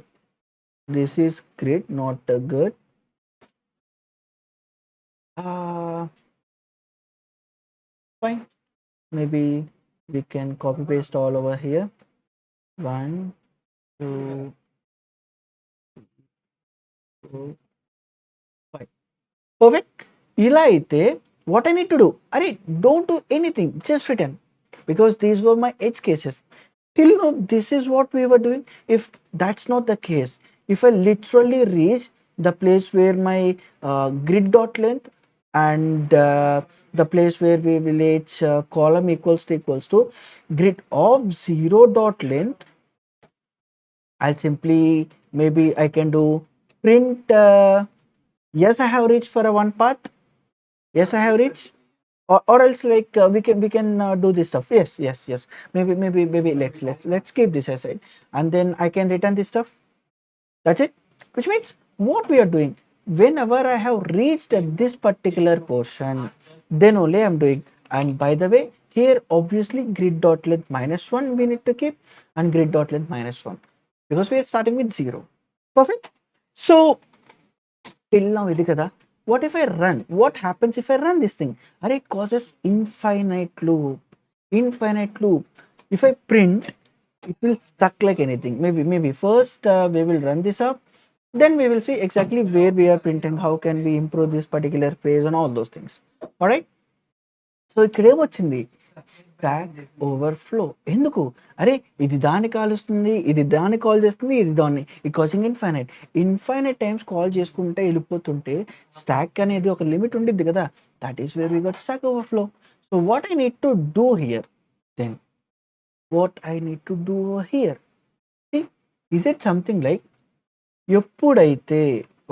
this is grid, not good. Fine, maybe we can copy paste all over here. 1 2 4 5. Perfect. ఇలా అయితే what I need to do, అరే don't do anything, just written, because these were my edge cases. Till now this is what we were doing. If that's not the case, if I literally reach the place where my grid dot length and the place where we will reach column equals to grid of 0 dot length, I'll simply, maybe I can do print yes I have reached for a one path, yes I have reached, or else like we can do this stuff. Yes, maybe let's keep this aside, and then I can return this stuff. That's it. Which means what we are doing, whenever I have reached at this particular portion, then only I'm doing. And by the way, here obviously grid dot length -1 we need to keep, and grid dot length -1, because we are starting with 0. Perfect. So till now ఇది కదా. What if I run? What happens if I run this thing? Array, it causes infinite loop. If I print it will stuck like anything. Maybe first we will run this up, then we will see exactly where we are printing, how can we improve this particular phrase and all those things. All right. So ఇక్కడ ఏమొచ్చింది, stock overflow. ఎందుకు? అరే ఇది దాన్ని కాలుస్తుంది, ఇది దాన్ని call చేస్తుంది, ఇది దాన్ని, it causing infinite times call చేసుకుంటే వెళ్ళిపోతుంటే స్టాక్ అనేది ఒక లిమిట్ ఉండిద్ది కదా. That is where we got stack overflow. So what I need to do here then, what I need to do here, is it something like, ఎప్పుడైతే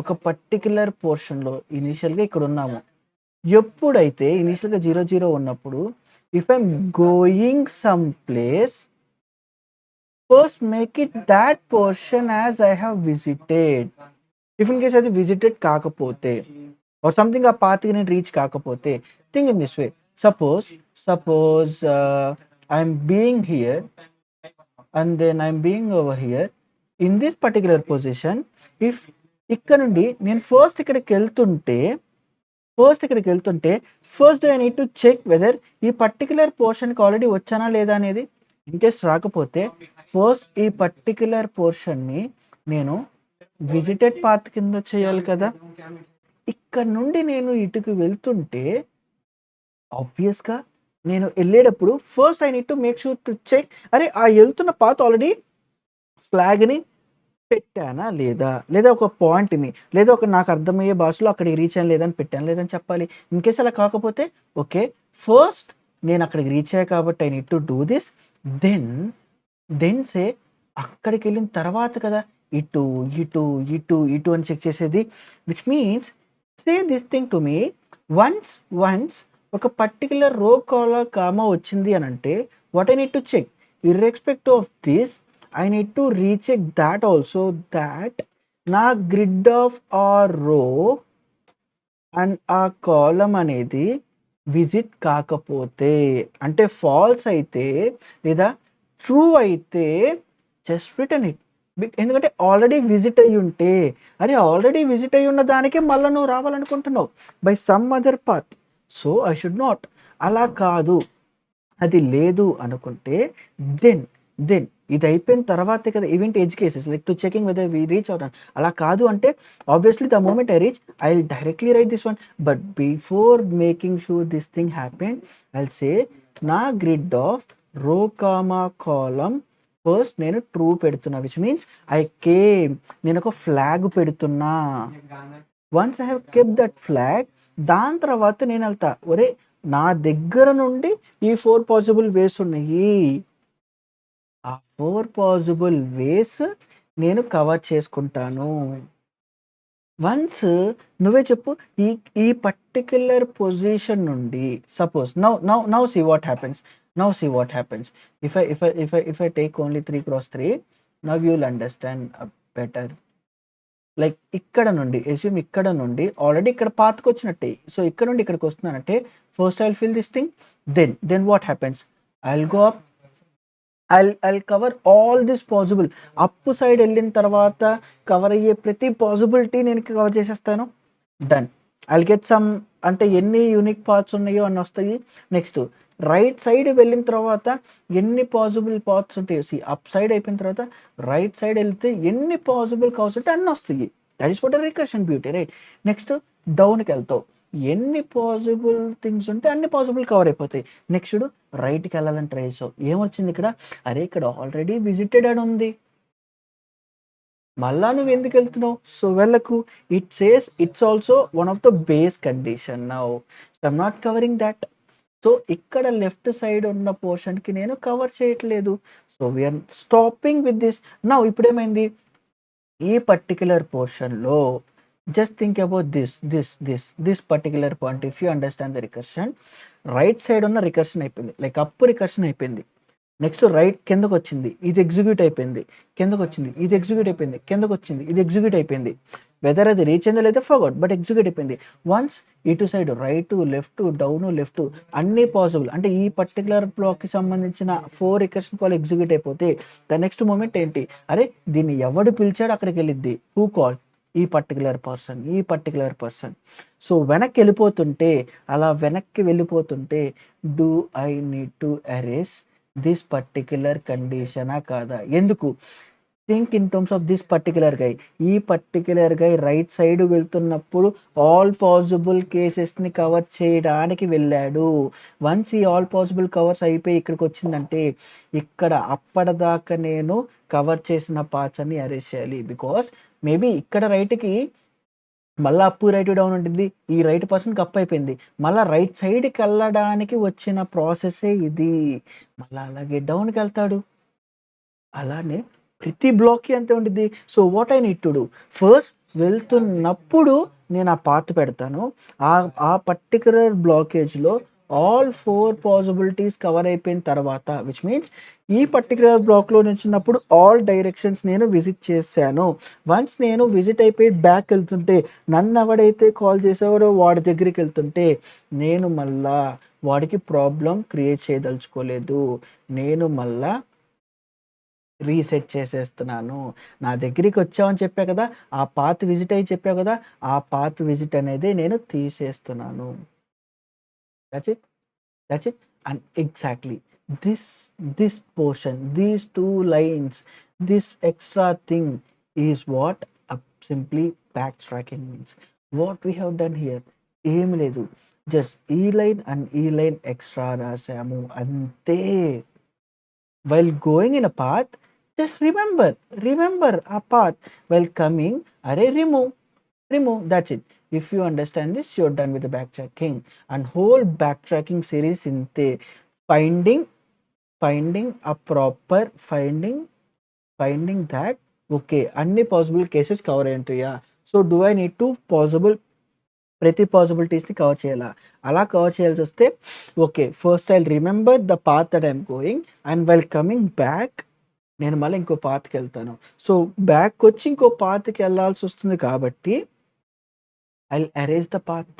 ఒక particular పోర్షన్లో ఇనీషియల్గా ఇక్కడ ఉన్నాము, ఎప్పుడైతే ఇనీషియల్గా 0 ఉన్నప్పుడు, if I'm going some place, first make it that portion as I have visited. If in case అది visited కాకపోతే ఆర్ సంథింగ్ ఆ పాత్కి నేను రీచ్ కాకపోతే, think in this way. Suppose I'm being here and then I'm being over here in this particular position. If ఇక్కడ నుండి నేను first ఇక్కడికి వెళ్తుంటే first I need to check whether ఈ పర్టికులర్ పోర్షన్కి ఆల్రెడీ వచ్చానా లేదా అనేది. ఇన్ కేస్ రాకపోతే ఫస్ట్ ఈ పర్టికులర్ పోర్షన్ని నేను విజిటెడ్ పాత్ కింద చేయాలి కదా. ఇక్కడ నుండి నేను ఇటుకు వెళ్తుంటే ఆబ్వియస్గా నేను వెళ్ళేటప్పుడు first I need to make sure to check, అరే ఆ వెళ్తున్న పాత్ ఆల్రెడీ ఫ్లాగ్ని పెట్టానా లేదా ఒక పాయింట్ని, లేదా ఒక నాకు అర్థమయ్యే భాషలో అక్కడికి రీచ్ అయ్యాను లేదని పెట్టాను లేదని చెప్పాలి. ఇన్ కేస్ అలా కాకపోతే ఓకే, ఫస్ట్ నేను అక్కడికి రీచ్ అయ్యా కాబట్టి I need to do this, then say అక్కడికి వెళ్ళిన తర్వాత కదా ఇటు ఇటు ఇటు ఇటు అని చెక్ చేసేది. Which means say this thing to me, once ఒక పర్టికులర్ రో కామా వచ్చింది అని అంటే what I need to check, irrespective of this I need to recheck that also, that నా గ్రిడ్ ఆఫ్ ఆ రో అండ్ ఆ column అనేది visit కాకపోతే, అంటే ఫాల్స్ అయితే లేదా ట్రూ అయితే జస్ట్ రిటర్న్ ఇట్. ఎందుకంటే ఆల్రెడీ విజిట్ అయ్యి ఉంటే, అరే ఆల్రెడీ విజిట్ అయ్యి ఉన్న దానికే మళ్ళీ నువ్వు రావాలనుకుంటున్నావు by some other path, so I should not. అలా కాదు, అది లేదు అనుకుంటే దెన్ ఇది అయిపోయిన తర్వాతే కదా event edge cases like to checking whether we reach out. అలా కాదు అంటే obviously the moment I reach I will directly write this one, but before making sure this thing happen I will say నా grid of row comma column first నేను true పెడుతున్నా, which means I came, నేను ఒక flag పెడుతున్నా. Once I have kept that flag, దాని తర్వాత నేను వెళ్తా, ఒరే నా దగ్గర నుండి ఈ 4 పాసిబుల్ వేస్ ఉన్నాయి, ఆ 4 పాసిబుల్ వేస్ నేను కవర్ చేసుకుంటాను. వన్స్ నువ్వే చెప్పు, ఈ పర్టిక్యులర్ పొజిషన్ నుండి suppose now see what happens if I take only 3x3, now you will understand better. Like ఇక్కడ నుండి ఆల్రెడీ ఇక్కడ పాత్కి వచ్చినట్టే, సో ఇక్కడ నుండి ఇక్కడికి వస్తున్నానంటే first I will fill this thing, then what happens, I will go up, I'll cover all this possible. Up side వెళ్ళిన తర్వాత కవర్ అయ్యే ప్రతి పాసిబిలిటీ నేను కవర్ చేసేస్తాను. డన్, ఐల్ గెట్ సమ్, అంటే ఎన్ని యూనిక్ పార్ట్స్ ఉన్నాయో అన్ని వస్తాయి. నెక్స్ట్ రైట్ సైడ్ వెళ్ళిన తర్వాత ఎన్ని పాసిబుల్ పార్ట్స్ ఉంటాయి, అప్ సైడ్ అయిపోయిన తర్వాత రైట్ సైడ్ వెళ్తే ఎన్ని పాసిబుల్ కవర్స్ ఉంటే అన్నీ వస్తాయి. That is what recursion beauty, right. Next డౌన్కి వెళ్తావు, ఎన్ని పాసిబుల్ థింగ్స్ ఉంటే అన్ని పాసిబుల్ కవర్ అయిపోతాయి. నెక్స్ట్ రైట్కి వెళ్ళాలని ట్రై చేసావు, ఏమొచ్చింది ఇక్కడ, అరే ఇక్కడ ఆల్రెడీ విజిటెడ్ అని ఉంది, మళ్ళా నువ్వు ఎందుకు వెళ్తున్నావు, సో వెళ్ళకు. It says it's also one of the base condition. Now I'm not covering that, so ఇక్కడ లెఫ్ట్ సైడ్ ఉన్న పోర్షన్కి నేను కవర్ చేయట్లేదు, so we're stopping with this. Now ఇప్పుడేమైంది, ఈ పర్టిక్యులర్ పోర్షన్లో just think about this particular point. If you understand the recursion, right side ఉన్న recursion అయిపోయింది, లైక్ అప్ రికర్షన్ అయిపోయింది. నెక్స్ట్ రైట్ కిందకు వచ్చింది, ఇది ఎగ్జిక్యూట్ అయిపోయింది, కిందకు వచ్చింది, ఇది ఎగ్జిక్యూట్ అయిపోయింది, కిందకు వచ్చింది, ఇది ఎగ్జిక్యూట్ అయిపోయింది. వెదర్ అది రీచ్ అయిందో లేదా ఫర్గాట్, బట్ ఎగ్జిక్యూట్ అయిపోయింది. వన్స్ ఇటు side right left down left అన్నీ పాసిబుల్, అంటే ఈ పర్టికులర్ బ్లాక్కి సంబంధించిన 4 రికర్షన్ కాల్ ఎగ్జిక్యూట్ అయిపోతే ద నెక్స్ట్ మూమెంట్ ఏంటి, అరే దీన్ని ఎవడు పిలిచాడు అక్కడికి వెళ్ళిద్ది, హూ కాల్, ఈ పర్టికులర్ పర్సన్. సో వెనక్కి వెళ్ళిపోతుంటే, అలా వెనక్కి వెళ్ళిపోతుంటే do I need to erase this particular కండిషనా కాదా? ఎందుకు? Think in terms of this particular guy. ఈ పర్టిక్యులర్ గై రైట్ సైడ్ వెళ్తున్నప్పుడు ఆల్ పాసిబుల్ కేసెస్ని కవర్ చేయడానికి వెళ్ళాడు. వన్స్ ఈ ఆల్ పాసిబుల్ కవర్స్ అయిపోయి ఇక్కడికి వచ్చిందంటే ఇక్కడ అప్పటిదాకా నేను కవర్ చేసిన పార్ట్స్ అన్ని అరేంజ్ చేయాలి. బికాస్ మేబీ ఇక్కడ రైట్కి మళ్ళీ అప్ రైట్ డౌన్ ఉంటుంది. ఈ రైట్ పర్సన్కి అప్ అయిపోయింది. మళ్ళీ రైట్ సైడ్కి వెళ్ళడానికి వచ్చిన ప్రాసెసే ఇది. మళ్ళీ అలాగే డౌన్కి వెళ్తాడు. అలానే ప్రతి బ్లాక్‌కి అంతే ఉండిద్ది. So, what I need to do first వెళ్తున్నప్పుడు నేను ఆ పాత్ పెడతాను. ఆ పర్టిక్యులర్ బ్లాకేజ్‌లో ఆల్ 4 పాసిబిలిటీస్ కవర్ అయిపోయిన తర్వాత విచ్ మీన్స్ ఈ పర్టిక్యులర్ బ్లాక్‌లో నిల్చున్నప్పుడు ఆల్ డైరెక్షన్స్ నేను విజిట్ చేశాను. వన్స్ నేను విజిట్ అయిపోయి బ్యాక్ వెళ్తుంటే నన్ను ఎవడైతే కాల్ చేసాడో వాడి దగ్గరికెళ్తుంటే నేను మళ్ళా వాడికి ప్రాబ్లమ్ క్రియేట్ చేయదలుచుకోలేదు. నేను మళ్ళా రీసెట్ చేసేస్తున్నాను. నా దగ్గరికి వచ్చావని చెప్పా కదా! ఆ పాత్ విజిట్ అయ్యి చెప్పావు కదా! ఆ పాత్ విజిట్ అనేది నేను తీసేస్తున్నాను. That's it. That's it. And exactly this portion, these 2 lines, this extra thing is what simply backtracking means. What we have done here ఏమి లేదు. జస్ట్ ఈ లైన్ అండ్ ఈ లైన్ ఎక్స్ట్రా రాసాము అంతే. While going in a path, just remember a path. While coming, array remove. That's it. If you understand this, you're done with the backtracking. And whole backtracking series in the finding, finding a proper finding that okay, అన్ని possible cases cover అయ్యాయా? So do I need to possible ప్రతి పాసిబిలిటీస్‌ని cover చేయాలా? అలా cover చేయాల్సొస్తే okay. First I'll remember the path that I'm going and while coming back నేను మళ్ళీ ఇంకో పాత్‌కెళ్తాను. So, బ్యాక్‌కొచ్చి ఇంకో పాత్‌కెళ్ళాల్సొస్తుంది కాబట్టి ఐల్ ఎరేజ్ ద పాత్.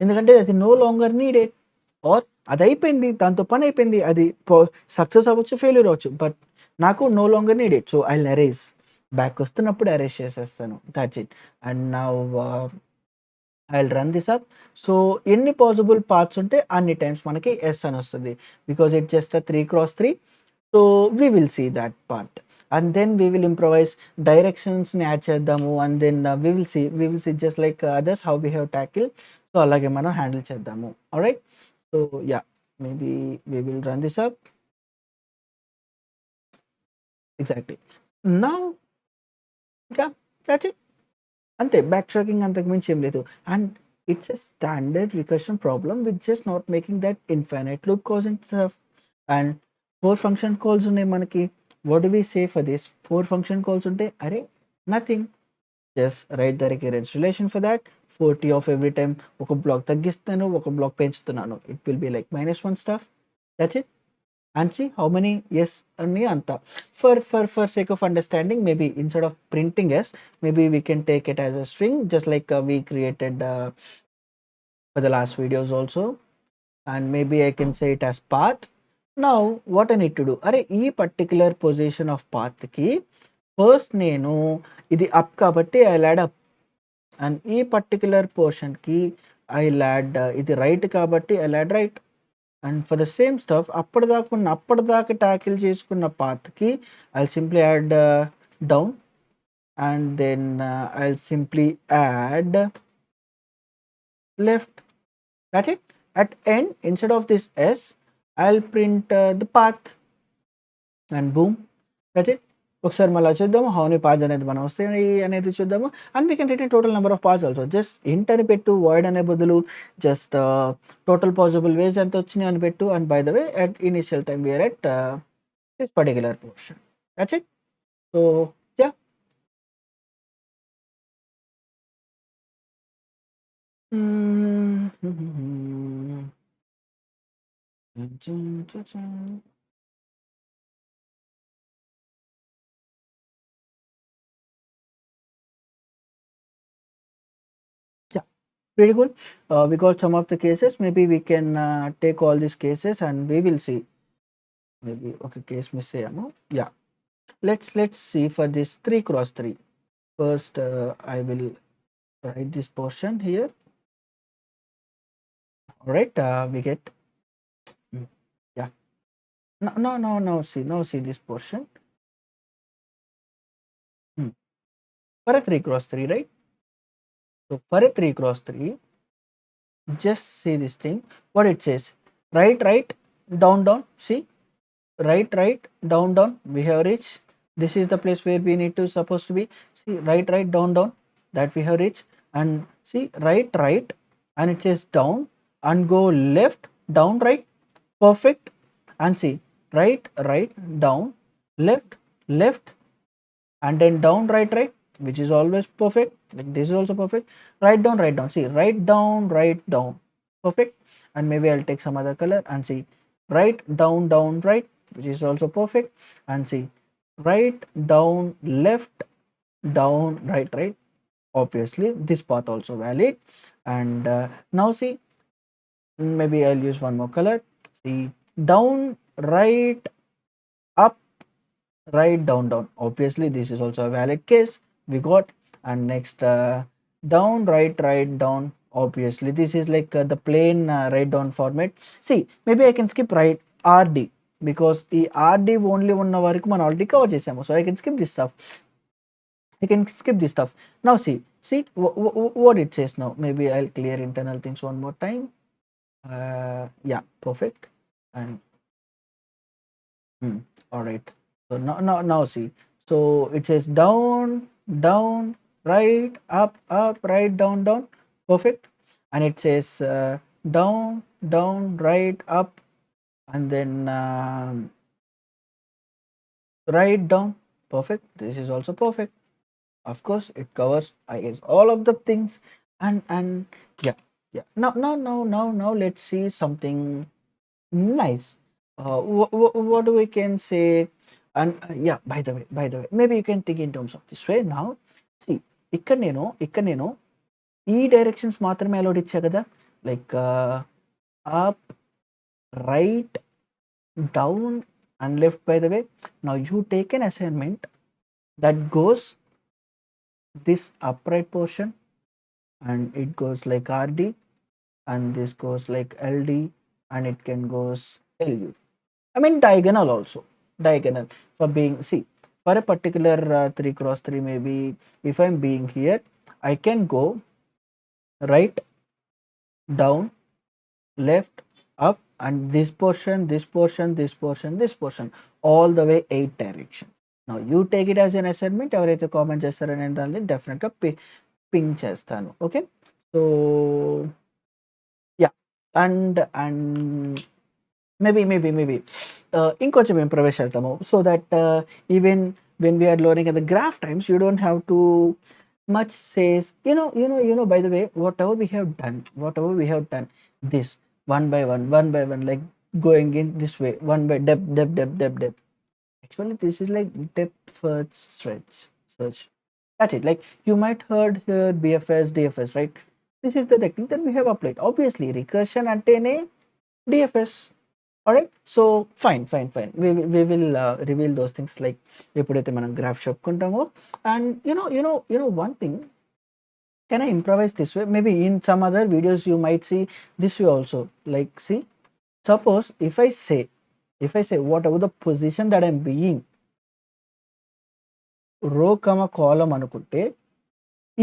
ఎందుకంటే అది నో లాంగర్ నీడెడ్ ఆర్ అదయిపోయింది. దాంతో పనయిపోయింది. అది సక్సెస్ అవ్వచ్చు, ఫెయిల్యూర్ అవ్వచ్చు. బట్ నాకు no longer needed. So, I'll erase. బ్యాకొస్తున్నప్పుడు ఎరేజ్ చేసేస్తాను. That's it. And now I'll run this up. సో, ఎన్ని పాసిబుల్ పాత్స్ ఉంటే అన్ని టైమ్స్ మనకి యెస్ అనొస్తది. Because it's just 3x3. So, we will see that part. And then we will improvise డైరెక్షన్స్‌ని add చేద్దాము. And then we will see just like others how we have tackle. So, అలాగే మనం handle చేద్దాము. Alright. So, yeah! Maybe we will run this up. Exactly. Now ఇంకా that's it. అంతే backtracking అంతకు మించి ఏం లేదు. And it's a standard recursion problem with just not making that infinite loop causing stuff. And 4 function calls ఉన్నాయి మనకి. What do we say for this? 4 function calls ఉంటే అరే nothing. Just write the recurrence relation for that. 40 of every time ఒక black తగ్గిస్తాను, ఒక black పెంచుతున్నాను. It will be like -1 stuff. That's it. And see how many yes and anta. For sake of understanding, maybe instead of printing yes, maybe we can take it as a string, just like we created for the last videos also. And maybe I can say it as path. Now what I need to do, are ee particular position of path ki first nenu idi up kabatti I'll add up, and ee particular portion ki I'll add idi right kabatti I'll add right. And for the same stuff అప్పటిదాకా tackle చేసుకున్న పాత్కి I simply add down. And then I simply add left. That's it. At end instead of this yes I'll print the path and boom. That's it. ఒకసారి మళ్ళీ చూద్దాము how many parts అనేది మనం వస్తాయి అనేది చూద్దాము. And we can return total number of parts also. Just ఇంట్ అని పెట్టు, వాయిడ్ అనే బదులు జస్ట్ టోటల్ పాసిబుల్ వేస్ ఎంత వచ్చినాయి అని పెట్టు. And by the way at initial time we're at this particular portion. That's it. So yeah. Pretty good. We got some of the cases. Maybe we can take all these cases and we will see. Maybe okay, case miss cheyamo. Yeah. Let's see for this 3x3. First, I will write this portion here. All right. We get yeah. Now see this portion. Hmm. For a 3 cross 3, right? So for a 3 cross 3, just see this thing. What it says? Right, right, down, down. See, right, right, down, down. We have reached. This is the place where we need to supposed to be. See, right, right, down, down. That we have reached. And see, right, right, and it says down, and go left, down, right. Perfect. And see, right, right, down, left, left, and then down, right, right, which is always perfect. Like this is also perfect. Right down, right down. See, right down, right down. Perfect. And maybe I'll take some other color and see, right down, down, right, which is also perfect. And see, right down, left, down, right, right. Obviously this path also valid. And now see, maybe I'll use one more color. See, down, right, up, right, down, down. Obviously this is also a valid case we got. And next, down, right, right, down. Obviously this is like the plain right down format. See, maybe I can skip right RD, because the RD only ఉన్న వరకు మనం already cover చేసాము. So I can skip this stuff. I can skip this stuff. Now see what it says now. Maybe I'll clear internal things one more time. Yeah, perfect. And all right. So now see. So it says down, down, right, up, right, down, down. Perfect. And it says down, down, right, up, and then right, down. Perfect. This is also perfect. Of course, it covers, I guess, all of the things. And yeah, yeah. Now let's see something nice. What we can say? And yeah, by the way, maybe you can think in terms of this way now. See, ఇక్కడ నేను ఈ directions మాత్రమే allowed ఇచ్చా కదా, like up, right, down and left. By the way, now you take an assignment that goes this upright portion, and it goes like RD, and this goes like LD, and it can goes LU. I mean diagonal also. Diagonal for being, see, for a particular 3 cross 3, maybe if I'm being here, I can go right, down, left, up, and this portion, this portion, this portion, this portion, all the way 8 directions. Now you take it as an assignment. ఎవరైతే comment చేస్తారనే దాన్ని డెఫినెట్గా pink చేస్తాను. Okay, so yeah, and maybe ఇంకొంచెం improvise చేద్దాము, so that even when we are learning at the graph times, you don't have to much says, by the way, whatever we have done this one by one, like going in this way, one by depth. Actually this is like depth first search. That's it. Like you might heard here BFS, DFS, right? This is the technique that we have applied. Obviously recursion antene DFS. All right, so fine, we will reveal those things like ఎప్పుడైతే మనం graph చెప్పుకుంటామో. And one thing, can I improvise this way? Maybe in some other videos you might see this way also. Like see, suppose if I say whatever the position that I'm being, రో కాలం అనుకుంటే,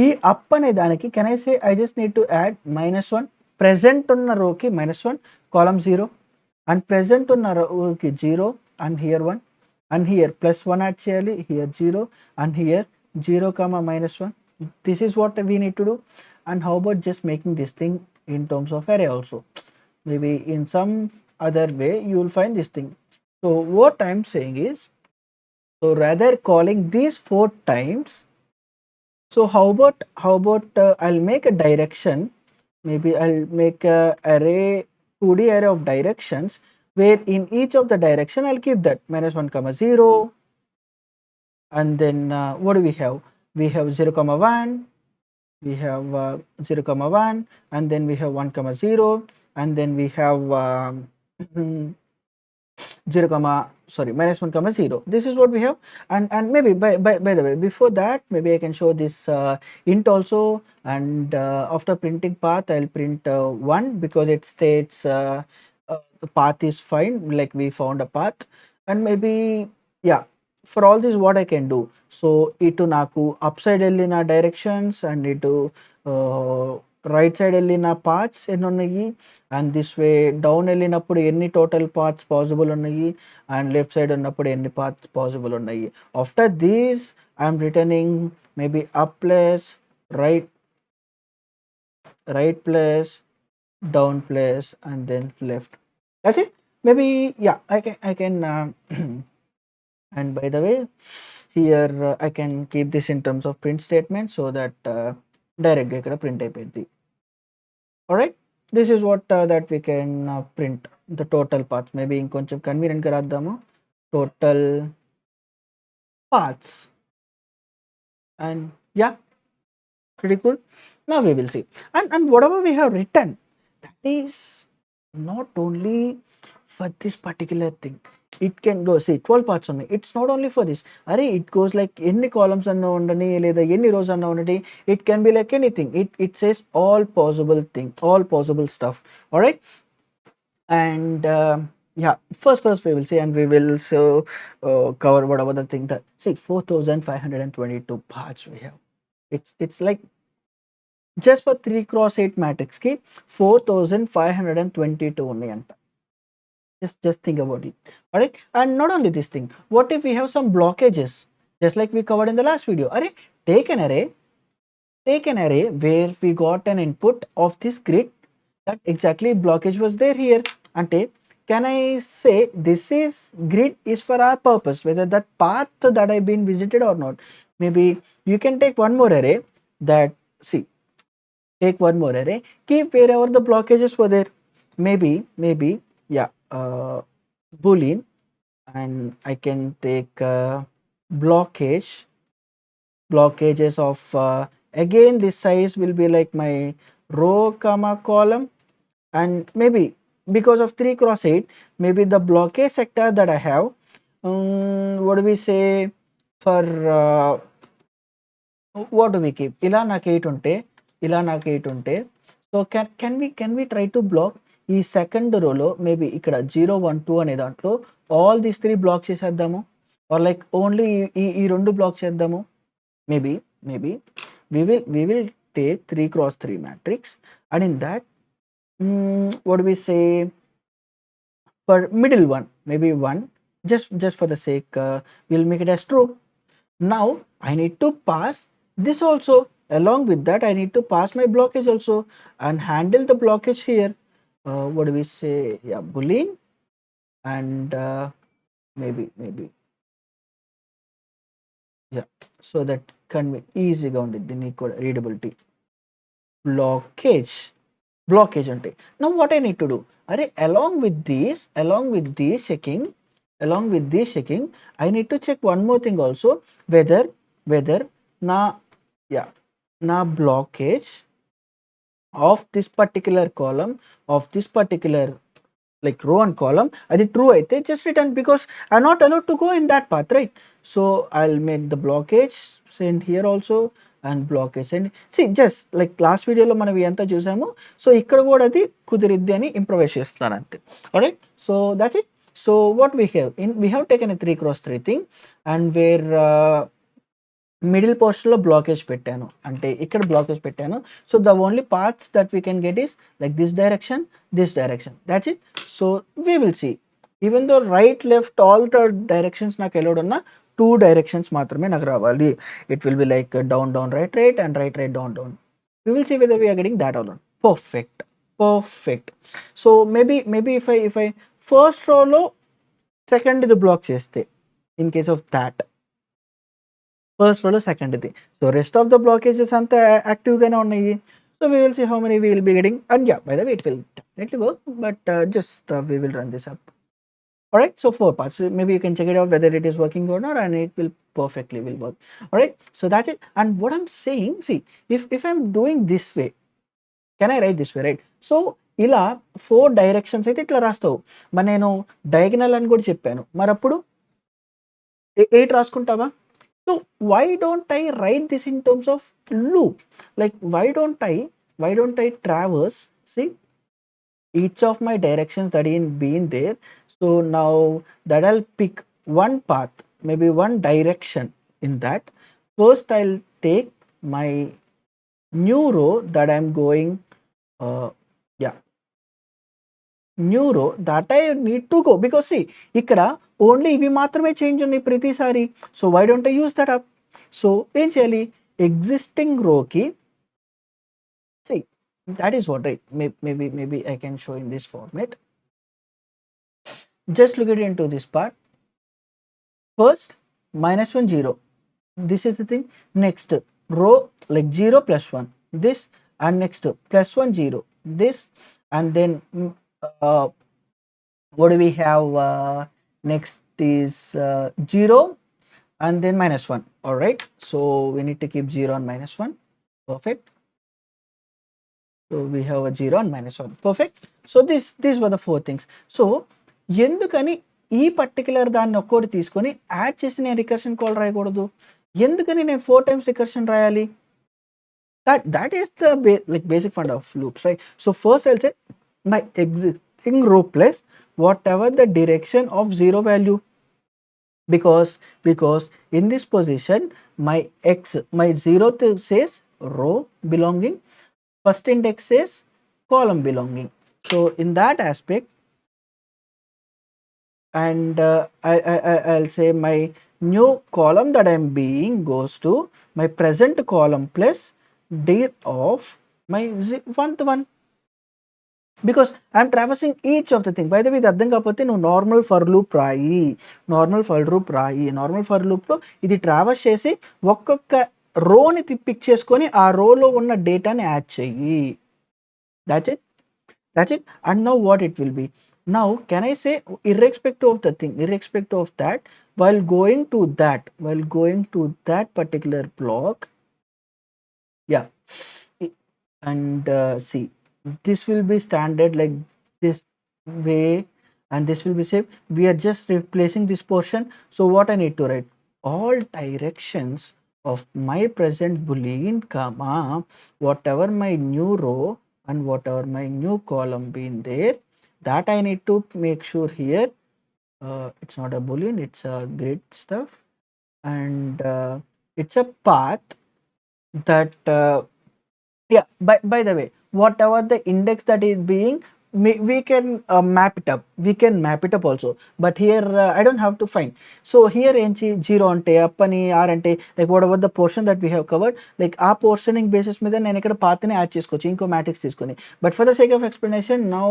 ఈ up అనే దానికి can I say I just need to add -1, present ఉన్న రోకి -1, కాలం 0, and present ఉన్న రోకి 0, and here 1, and here +1 add చేయాలి, here 0, and here 0, -1. This is what we need to do. And how about just making this thing in terms of array also? Maybe in some other way you will find this thing. So what I'm saying is, so rather calling these 4 times, so how about I'll make a direction. Maybe I'll make a array, 2D array of directions, where in each of the direction I'll keep that -1, 0, and then what do we have? We have 0, 1, we have 0, 1, and then we have 1, 0, and then we have 0, sorry, -1, 0. This is what we have. And maybe by the way, before that, maybe I can show this int also. And after printing path, I'll print 1, because it states the path is fine, like we found a path. And maybe, yeah, for all this what I can do, so ఇటు నాకు up side వెళ్ళిన directions and ఇటు right side వెళ్ళిన parts ఎన్ని ఉన్నాయి, and this way down వెళ్ళినప్పుడు ఎన్ని total parts possible ఉన్నాయి, అండ్ లెఫ్ట్ సైడ్ ఉన్నప్పుడు ఎన్ని పార్ట్స్ పాసిబుల్ ఉన్నాయి. After these I'm returning maybe up plus right, right place, down place, and then left. That's it. Maybe, yeah, I can and by the way, here I can keep this in terms of print statement so that directly ikkada print అయిపోయింది. All right, this is what that we can print the total paths. Maybe ఇంకొంచెం convenient గా రాద్దాము, total paths. And yeah, pretty cool. Now we will see, and whatever we have written, that is not only for this particular thing. It can go, see 12 parts only, it's not only for this. Are it goes like any columns anna undani leda any rows anna undani, it can be like anything. It says all possible thing, all possible stuff. All right. And yeah, first we will see, and we will so cover whatever the thing that, see, 4522 parts we have. It's like just for 3 cross 8 matrix ki 4522 ఉన్నాయి అంట. Just think about it. All right. And not only this thing, what if we have some blockages, just like we covered in the last video. Array, take an array, take an array where we got an input of this grid, that exactly blockage was there here. And can I say this is grid is for our purpose, whether that path that I've been visited or not. Maybe you can take one more array that, see, take one more array, keep wherever the blockages were there. Maybe, yeah, boolean, and I can take blockages of again this size will be like my row comma column. And maybe because of 3 cross 8, maybe the blockage sector that I have, what do we say, for what do we keep, ఇలా నాకు 8 ఉంటే, so can we try to block ఈ second రోలో, maybe ఇక్కడ 0 1 2 అనే దాంట్లో all these 3 blocks చేసేద్దాము, or like only ఈ 2 బ్లాక్స్ చేద్దాము. Maybe we will take 3 cross 3 matrix, and in that what do we say, for middle one, maybe 1, just for the sake, we'll make it as true. Now I need to pass this also, along with that I need to pass my blockage also and handle the blockage here. What do we say, yeah, boolean, and maybe yeah, so that can be easy గా ఉండిద్ది నీకు కూడా readability. blockage ante, now what I need to do, are along with this checking, I need to check one more thing also, whether na, yeah, na blockage of this particular column, of this particular like row and column, అది true అయితే just return, because I'm not allowed to go in that path, right? So I'll make the blockage send here also, and blockage send, see, just like last వీడియోలో మనం ఎంత చూసాము, so ఇక్కడ కూడా అది కుదిరిద్ది అని ఇంప్రవైజ్ చేస్తున్నాను అంతే. alright, so that's it. So what we have taken a 3 cross 3 thing, and where middle పోర్షన్లో బ్లాకేజ్ పెట్టాను, అంటే ఇక్కడ బ్లాకేజ్ పెట్టాను. So the only parts that we can get is like this direction, that's it. So we will see, even though right left all the directions నాకు allowed ఉన్న 2 directions మాత్రమే నాకు రావాలి. It will be like down right and right down. We will see whether we're getting that all. Perfect. So maybe if I first రోలో second ఇది block చేస్తే, in case of that first రోలో second ఇది, so rest of the blockages అంతా యాక్టివ్గానే ఉన్నాయి. So we will see how many we will be getting, and yeah, by the way it will definitely work, but just we will run this up. Alright, so 4 parts. Maybe you can check it out whether it is working or not, and it will perfectly will work. Alright, so that's it. And what I'm saying, see, if I'm doing this way, can I write this way, right? So ఇలా 4 directions అయితే ఇట్లా రాస్తావు. మరి నేను diagonal అని కూడా చెప్పాను, మరి అప్పుడు 8 రాసుకుంటావా? So why don't I write this in terms of loop? Like why don't I traverse? See, each of my directions that in been there. So now that I'll pick one path, maybe one direction in that. First I'll take my new row that I'm going, yeah, new row that I need to go, because see ఇక్కడ only ఇవి మాత్రమే change ఉన్నాయి ప్రతిసారి. So why don't I use that up? So ఏం చేయాలి, existing రోకి, see that is what, right? Maybe I can show in this format. Just look at into this part. First -1 0, this is the thing. Next row like 0 plus 1 this, and next +1 0 this, and then uh, what do we have, next is 0 and then -1. All right, so we need to keep 0 and -1. Perfect. So we have a 0 and -1. Perfect. So these were the 4 things. So ఎందుకని ఈ particular దాన్ని ఒక్కోటి తీసుకొని add చేసి నేను recursion call రాయకూడదు? ఎందుకని నేను 4 times రికర్షన్ రాయాలి? That is the like basic fund of loops, right? So first I'll say my existing row plus whatever the direction of 0 value, because in this position my x, my 0th says row belonging, first index says column belonging. So in that aspect, and I'll say my new column that I'm being goes to my present column plus dir of my 1th one, because I'm traversing each of the thing. By the way, ఇది అర్థం కాకపోతే నువ్వు normal for loop రాయి, normal for లూప్లో ఇది traverse చేసి ఒక్కొక్క రోని pick చేసుకొని ఆ రోలో ఉన్న డేటాని యాడ్ చెయ్యి. That's it, that's it. And now what it will be, now can I say irrespective of the thing, irrespective of that, while going to that particular block, yeah, and see, this will be standard like this way, and this will be safe. We are just replacing this portion. So what I need to write, all directions of my present boolean comma whatever my new row and whatever my new column been there, that I need to make sure here, it's not a boolean, it's a grid stuff, and it's a path that yeah, by the way, whatever the index that is being, we can map it up, also, but here I don't have to find. So here enchi 0 ante up ani r ante, like whatever the portion that we have covered, like ఆ portioning basis మీద నేను ఇక్కడ path ని add చేసుకోవచ్చు ఇంకో matrix తీసుకొని. But for the sake of explanation now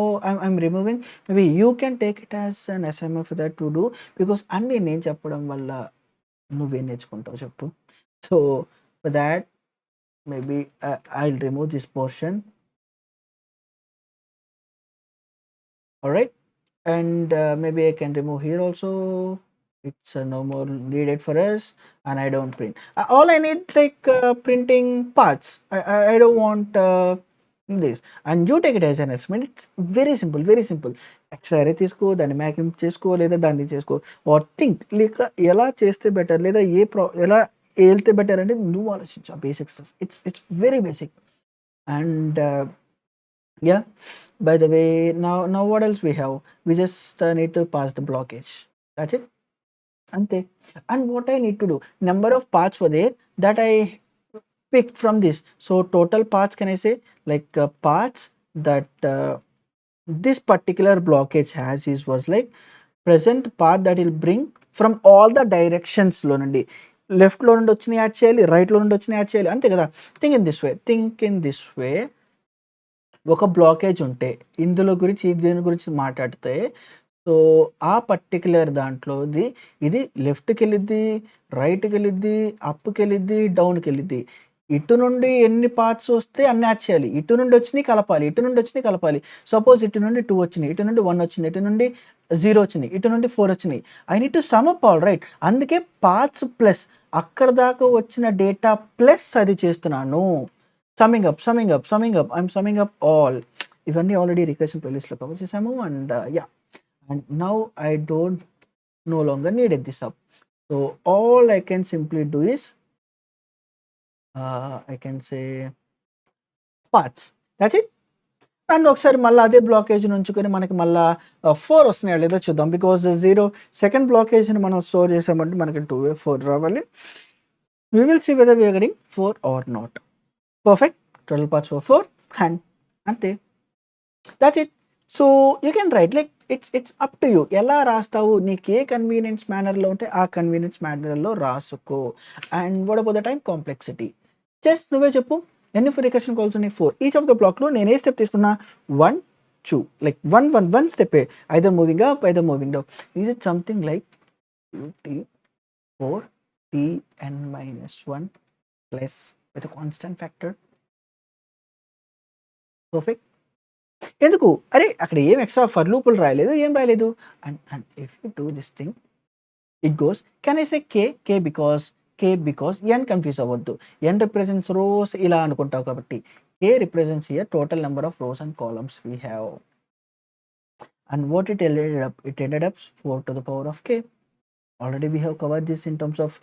I'm removing. Maybe you can take it as an SMF that to do, because అన్ని నేను చెప్పడం వల్ల నువ్వేం నేర్చుకుంటావు చెప్పు. So for that, maybe I'll remove this portion. All right, and maybe I can remove here also. It's no more needed for us, and I don't print. All I need like printing parts. I don't want this, and you take it as an estimate. It's very simple, very simple. Extra అరే తీసుకో, దాన్ని making చేసుకో, లేదా దాన్ని చేసుకో, are think లేక ఎలా చేస్తే బెటర్, లేదా ఎలా వెళ్తే బెటర్ అంటే నువ్వు ఆలోచించు. Basic stuff, it's very basic. And yeah, by the way, now what else we have, we just need to pass the blockage, that's it. Ante. And what I need to do, number of paths were there that I picked from this. So total paths, can I say, like paths that this particular blockage has is was like present path that will bring from all the directions లో నుండి, left లో నుండి వచ్చిన add చేయాలి, right లో నుండి వచ్చిన add చేయాలి, అంతే కదా. థింక్ ఇన్ దిస్ వే. ఒక బ్లాకేజ్ ఉంటే ఇందులో గురించి దీని గురించి మాట్లాడితే, సో ఆ పర్టిక్యులర్ దాంట్లోది ఇది లెఫ్ట్కి వెళ్ళిద్ది, రైట్కి వెళ్ళిద్ది, అప్కి వెళ్ళిద్ది, డౌన్కి వెళ్ళిద్ది. ఇటు నుండి ఎన్ని పార్ట్స్ వస్తే అన్ని యాడ్ చేయాలి, ఇటు నుండి వచ్చినాయి కలపాలి, ఇటు నుండి వచ్చినాయి కలపాలి. సపోజ్ ఇటు నుండి 2 వచ్చినాయి, ఇటు నుండి 1 వచ్చింది, ఇటు నుండి 0 వచ్చినాయి, ఇటు నుండి 4 వచ్చినాయి. I need to sum up all, right. అందుకే పార్ట్స్ ప్లస్ అక్కడ దాకా వచ్చిన డేటా ప్లస్ అది చేస్తున్నాను. Summing up, I'm summing up all. ఇవన్నీ ఆల్రెడీ రికర్షన్ ప్లేలిస్ట్లో కవర్ చేసాము. And yeah, and now I don't no longer needed this up. So all I can simply do is I can say paths, that's it. And ఒకసారి మళ్ళీ అదే blockage ఉంచుకొని మనకి మళ్ళీ 4 వస్తున్నాయో లేదో చూద్దాం. బికాజ్ 0 సెకండ్ బ్లాకేజ్ని మనం స్టోర్ చేసామంటే మనకి 2 4 రావాలి. We will see whether we are getting 4 or not. Perfect. Total parts for 4 and అంతే. That's it. So you can write like it's up to you. ఎలా రాస్తావు నీకు ఏ కన్వీనియన్స్ మేనర్లో ఉంటే ఆ కన్వీనియన్స్ మేనర్లో రాసుకో. And what about the time complexity, just నువ్వే చెప్పు ఎన్ని recursion calls ఉన్నాయి 4. ఈచ్ ఆఫ్ ద బ్లాక్లో నేను ఏ స్టెప్ తీసుకున్నా 1 2 like 1 step, either moving up either moving down. Is it something like 4 tn-1 plus with a constant factor. Perfect. ఎందుకు అరే అక్కడ ఏం ఎక్స్ట్రా ఫర్ లూపులు రాయలేదు, ఏం రాయలేదు. And if you do this thing it goes, can I say because N confuse అవ్వద్దు. N represents rows ఇలా అనుకుంటావు కాబట్టి K represents here total number of rows and columns we have. And what it ended up 4 to the power of k. Already we have covered this in terms of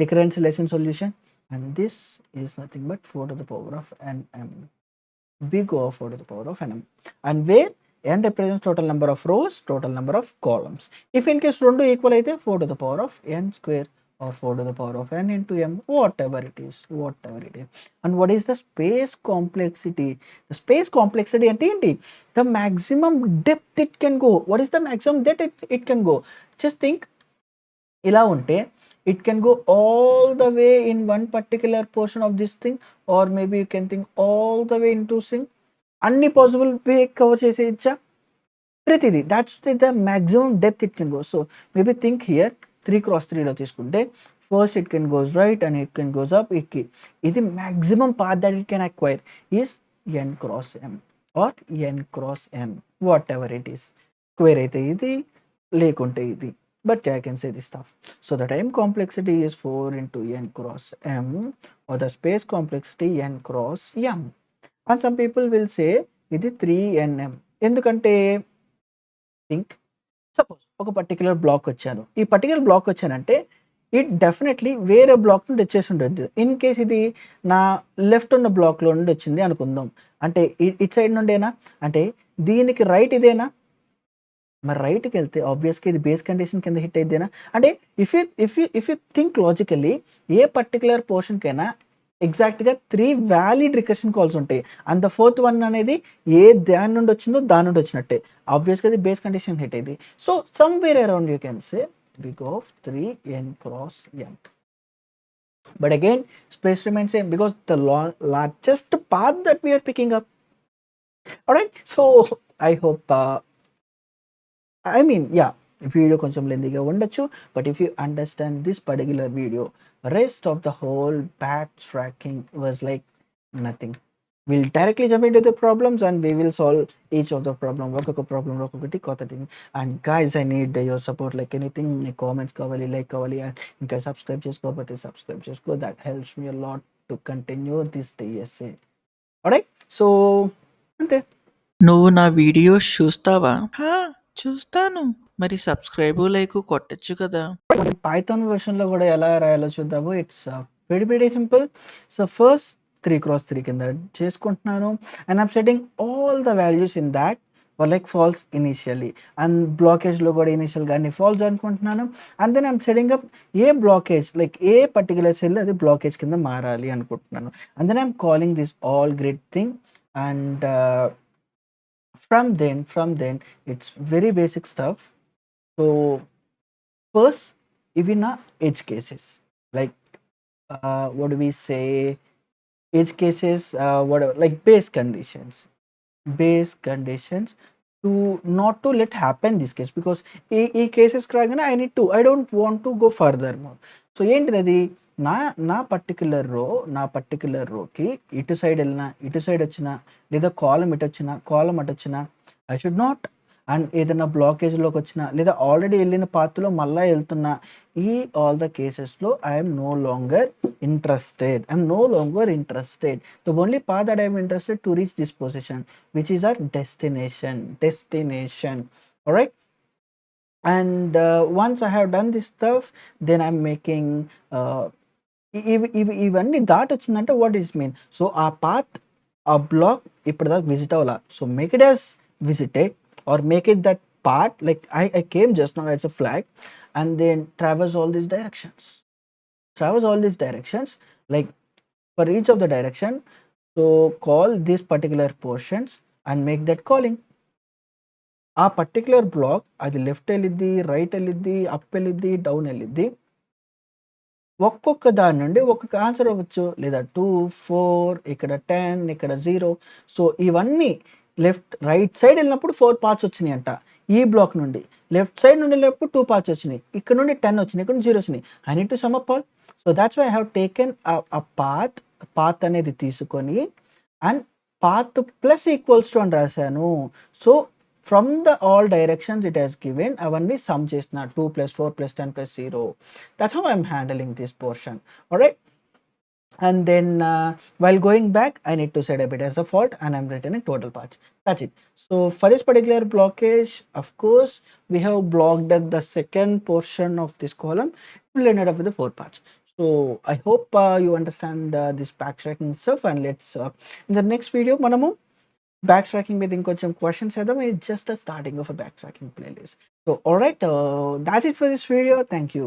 recurrence relation solution, and this is nothing but 4 to the power of nm. Big O of 4 to the power of nm, and where n represents total number of rows, total number of columns. If in case 2 equal అయితే 4 to the power of n square or 4 to the power of n into m, whatever it is. And what is the space complexity? The space complexity అంటే ఏంటి? The maximum depth it can go. What is the maximum depth it can go? Just think, ఇలా ఉంటే it can go all the way in one particular portion of this thing, or maybe you can think all the way into thing. అన్ని possible way cover చేసేయచ్చా ప్రతిదీ. That's the maximum depth it can go. So maybe think here 3x3లో తీసుకుంటే first it can goes right and it can goes up. ఇది maximum path that it can acquire is n cross m or n cross m, whatever it is. Square అయితే ఇది, లేకుంటే ఇది. But I can say this stuff. So the time complexity is 4 into n cross m, or the space complexity n cross m. And some people will say ఇది 3nm. ఎందుకంటే think, suppose ఒక particular black వచ్చాను, ఈ particular black వచ్చానంటే it definitely వేరే black నుండి వచ్చేసి ఉంటుంది. ఇన్ కేస్ ఇది నా లెఫ్ట్ ఉన్న బ్లాక్లో నుండి వచ్చింది అనుకుందాం, అంటే ఇట్ సైడ్ నుండేనా, అంటే దీనికి రైట్ ఇదేనా, మరి రైట్కి వెళ్తే ఆబ్వియస్గా ఇది బేస్ కండిషన్ కింద హిట్ అయిద్దేనా. అంటే ఇఫ్ యూ థింక్ లాజికల్లీ ఏ పర్టికులర్ పోర్షన్కైనా ఎగ్జాక్ట్గా 3 వ్యాలిడ్ రికర్షన్ కాల్స్ ఉంటాయి. అండ్ ద ఫోర్త్ వన్ అనేది ఏ దాని నుండి వచ్చిందో దాని నుండి వచ్చినట్టే. ఆబ్వియస్గా ఇది బేస్ కండిషన్ హిట్ అయింది. So somewhere around you can say big of 3n cross m. But again, space remains same because the largest path that we are picking up. Alright, so I hope I mean, yeah, video కొంచెం లెందీగా ఉండొచ్చు, but if you understand this particular video, rest of the whole back tracking was like nothing. We'll directly jump into the problems and we will solve each of the problem. ఒక్కొక్క problem ఒక్కొక్కటి కొత్త thing. And guys I need your support, like anything. Me comments కావాలి, like కావాలి, and ఇంకా subscribe చేసుకోకపోతే subscribe చేసుకో. That helps me a lot to continue this DSA. Alright, so అంతే. నువ్వు నా వీడియోస్ చూస్తావా? చూస్తాను. మరి సబ్స్క్రైబ్ లైక్ కొట్టచ్చు కదా. పైథాన్ వర్షన్లో కూడా ఎలా రాయాలో చూద్దాము. It's very simple. So first 3x3 కింద చేసుకుంటున్నాను, and I'm setting all the values in that like false initially, and బ్లాకేజ్లో కూడా ఇనిషియల్గా అన్ని ఫాల్స్ అనుకుంటున్నాను. And then I'm setting up a blockage, like a particular cell అది బ్లాకేజ్ కింద మారాలి అనుకుంటున్నాను. And then I'm calling this all grid thing. And from then it's very basic stuff. So first, even edge cases, like what do we say, edge cases, whatever, like base conditions to not to let happen this case, because ఈ cases రాగానే I don't want to go further more. So ఏంటిది అది, నా particular రోకి ఇటు side వెళ్ళినా, ఇటు side వచ్చినా, లేదా కాలం ఇటు వచ్చినా, కాలం అటు వచ్చినా ఐ షుడ్ నాట్. అండ్ ఏదైనా బ్లాకేజ్లోకి వచ్చినా, లేదా ఆల్రెడీ వెళ్ళిన పాత్రలో మళ్ళీ వెళ్తున్నా, ఈ ఆల్ ద కేసెస్లో I'm no longer interested. The only path that I am interested to reach this position, which is our destination. All right. And once I have done this stuff, then I'm making ఇవన్నీ దాటి వచ్చిందంటే what is mean. So ఆ path ఆ block ఇప్పటిదాకా visit అవ్వాల. So make it as visited or make it that part like I came just now as a flag and then traverse all these directions. Traverse all these directions, like for each of the direction, so call these particular portions and make that calling. ఆ particular black అది left వెళ్ళిద్ది, right వెళ్ళిద్ది, up వెళ్ళిద్ది, down వెళ్ళిద్ది. ఒక్కొక్క దాని నుండి ఒక్కొక్క answer అవ్వచ్చు, లేదా 2, 4, ఇక్కడ 10, ఇక్కడ 0. సో ఇవన్నీ రైట్ సైడ్ వెళ్ళినప్పుడు 4 పార్ట్స్ వచ్చినాయి అంట. ఈ బ్లాక్ నుండి లెఫ్ట్ సైడ్ నుండి వెళ్ళినప్పుడు 2 పార్ట్స్ వచ్చినాయి. ఇక్కడ నుండి 10 వచ్చినాయి, ఇక్కడ నుండి 0 వచ్చినాయి. I need to sum up all. So that's why I have taken a path అనేది తీసుకొని and path plus equals to అని రాశాను. So from the all directions it has given అవన్నీ సమ్ చేసిన 2 + 4 + 10 + 0. That's how I'm handling this portion. All right. And then while going back, I need to set up it as a fault and I'm returning total parts. That's it. So for this particular blockage, of course, we have blocked up the second portion of this column. We'll end up with the 4 parts. So I hope you understand this backtracking stuff, and let's in the next video manamu backtracking with inkoncham questions chedam. It's just the starting of a backtracking playlist. So all right, that's it for this video. Thank you.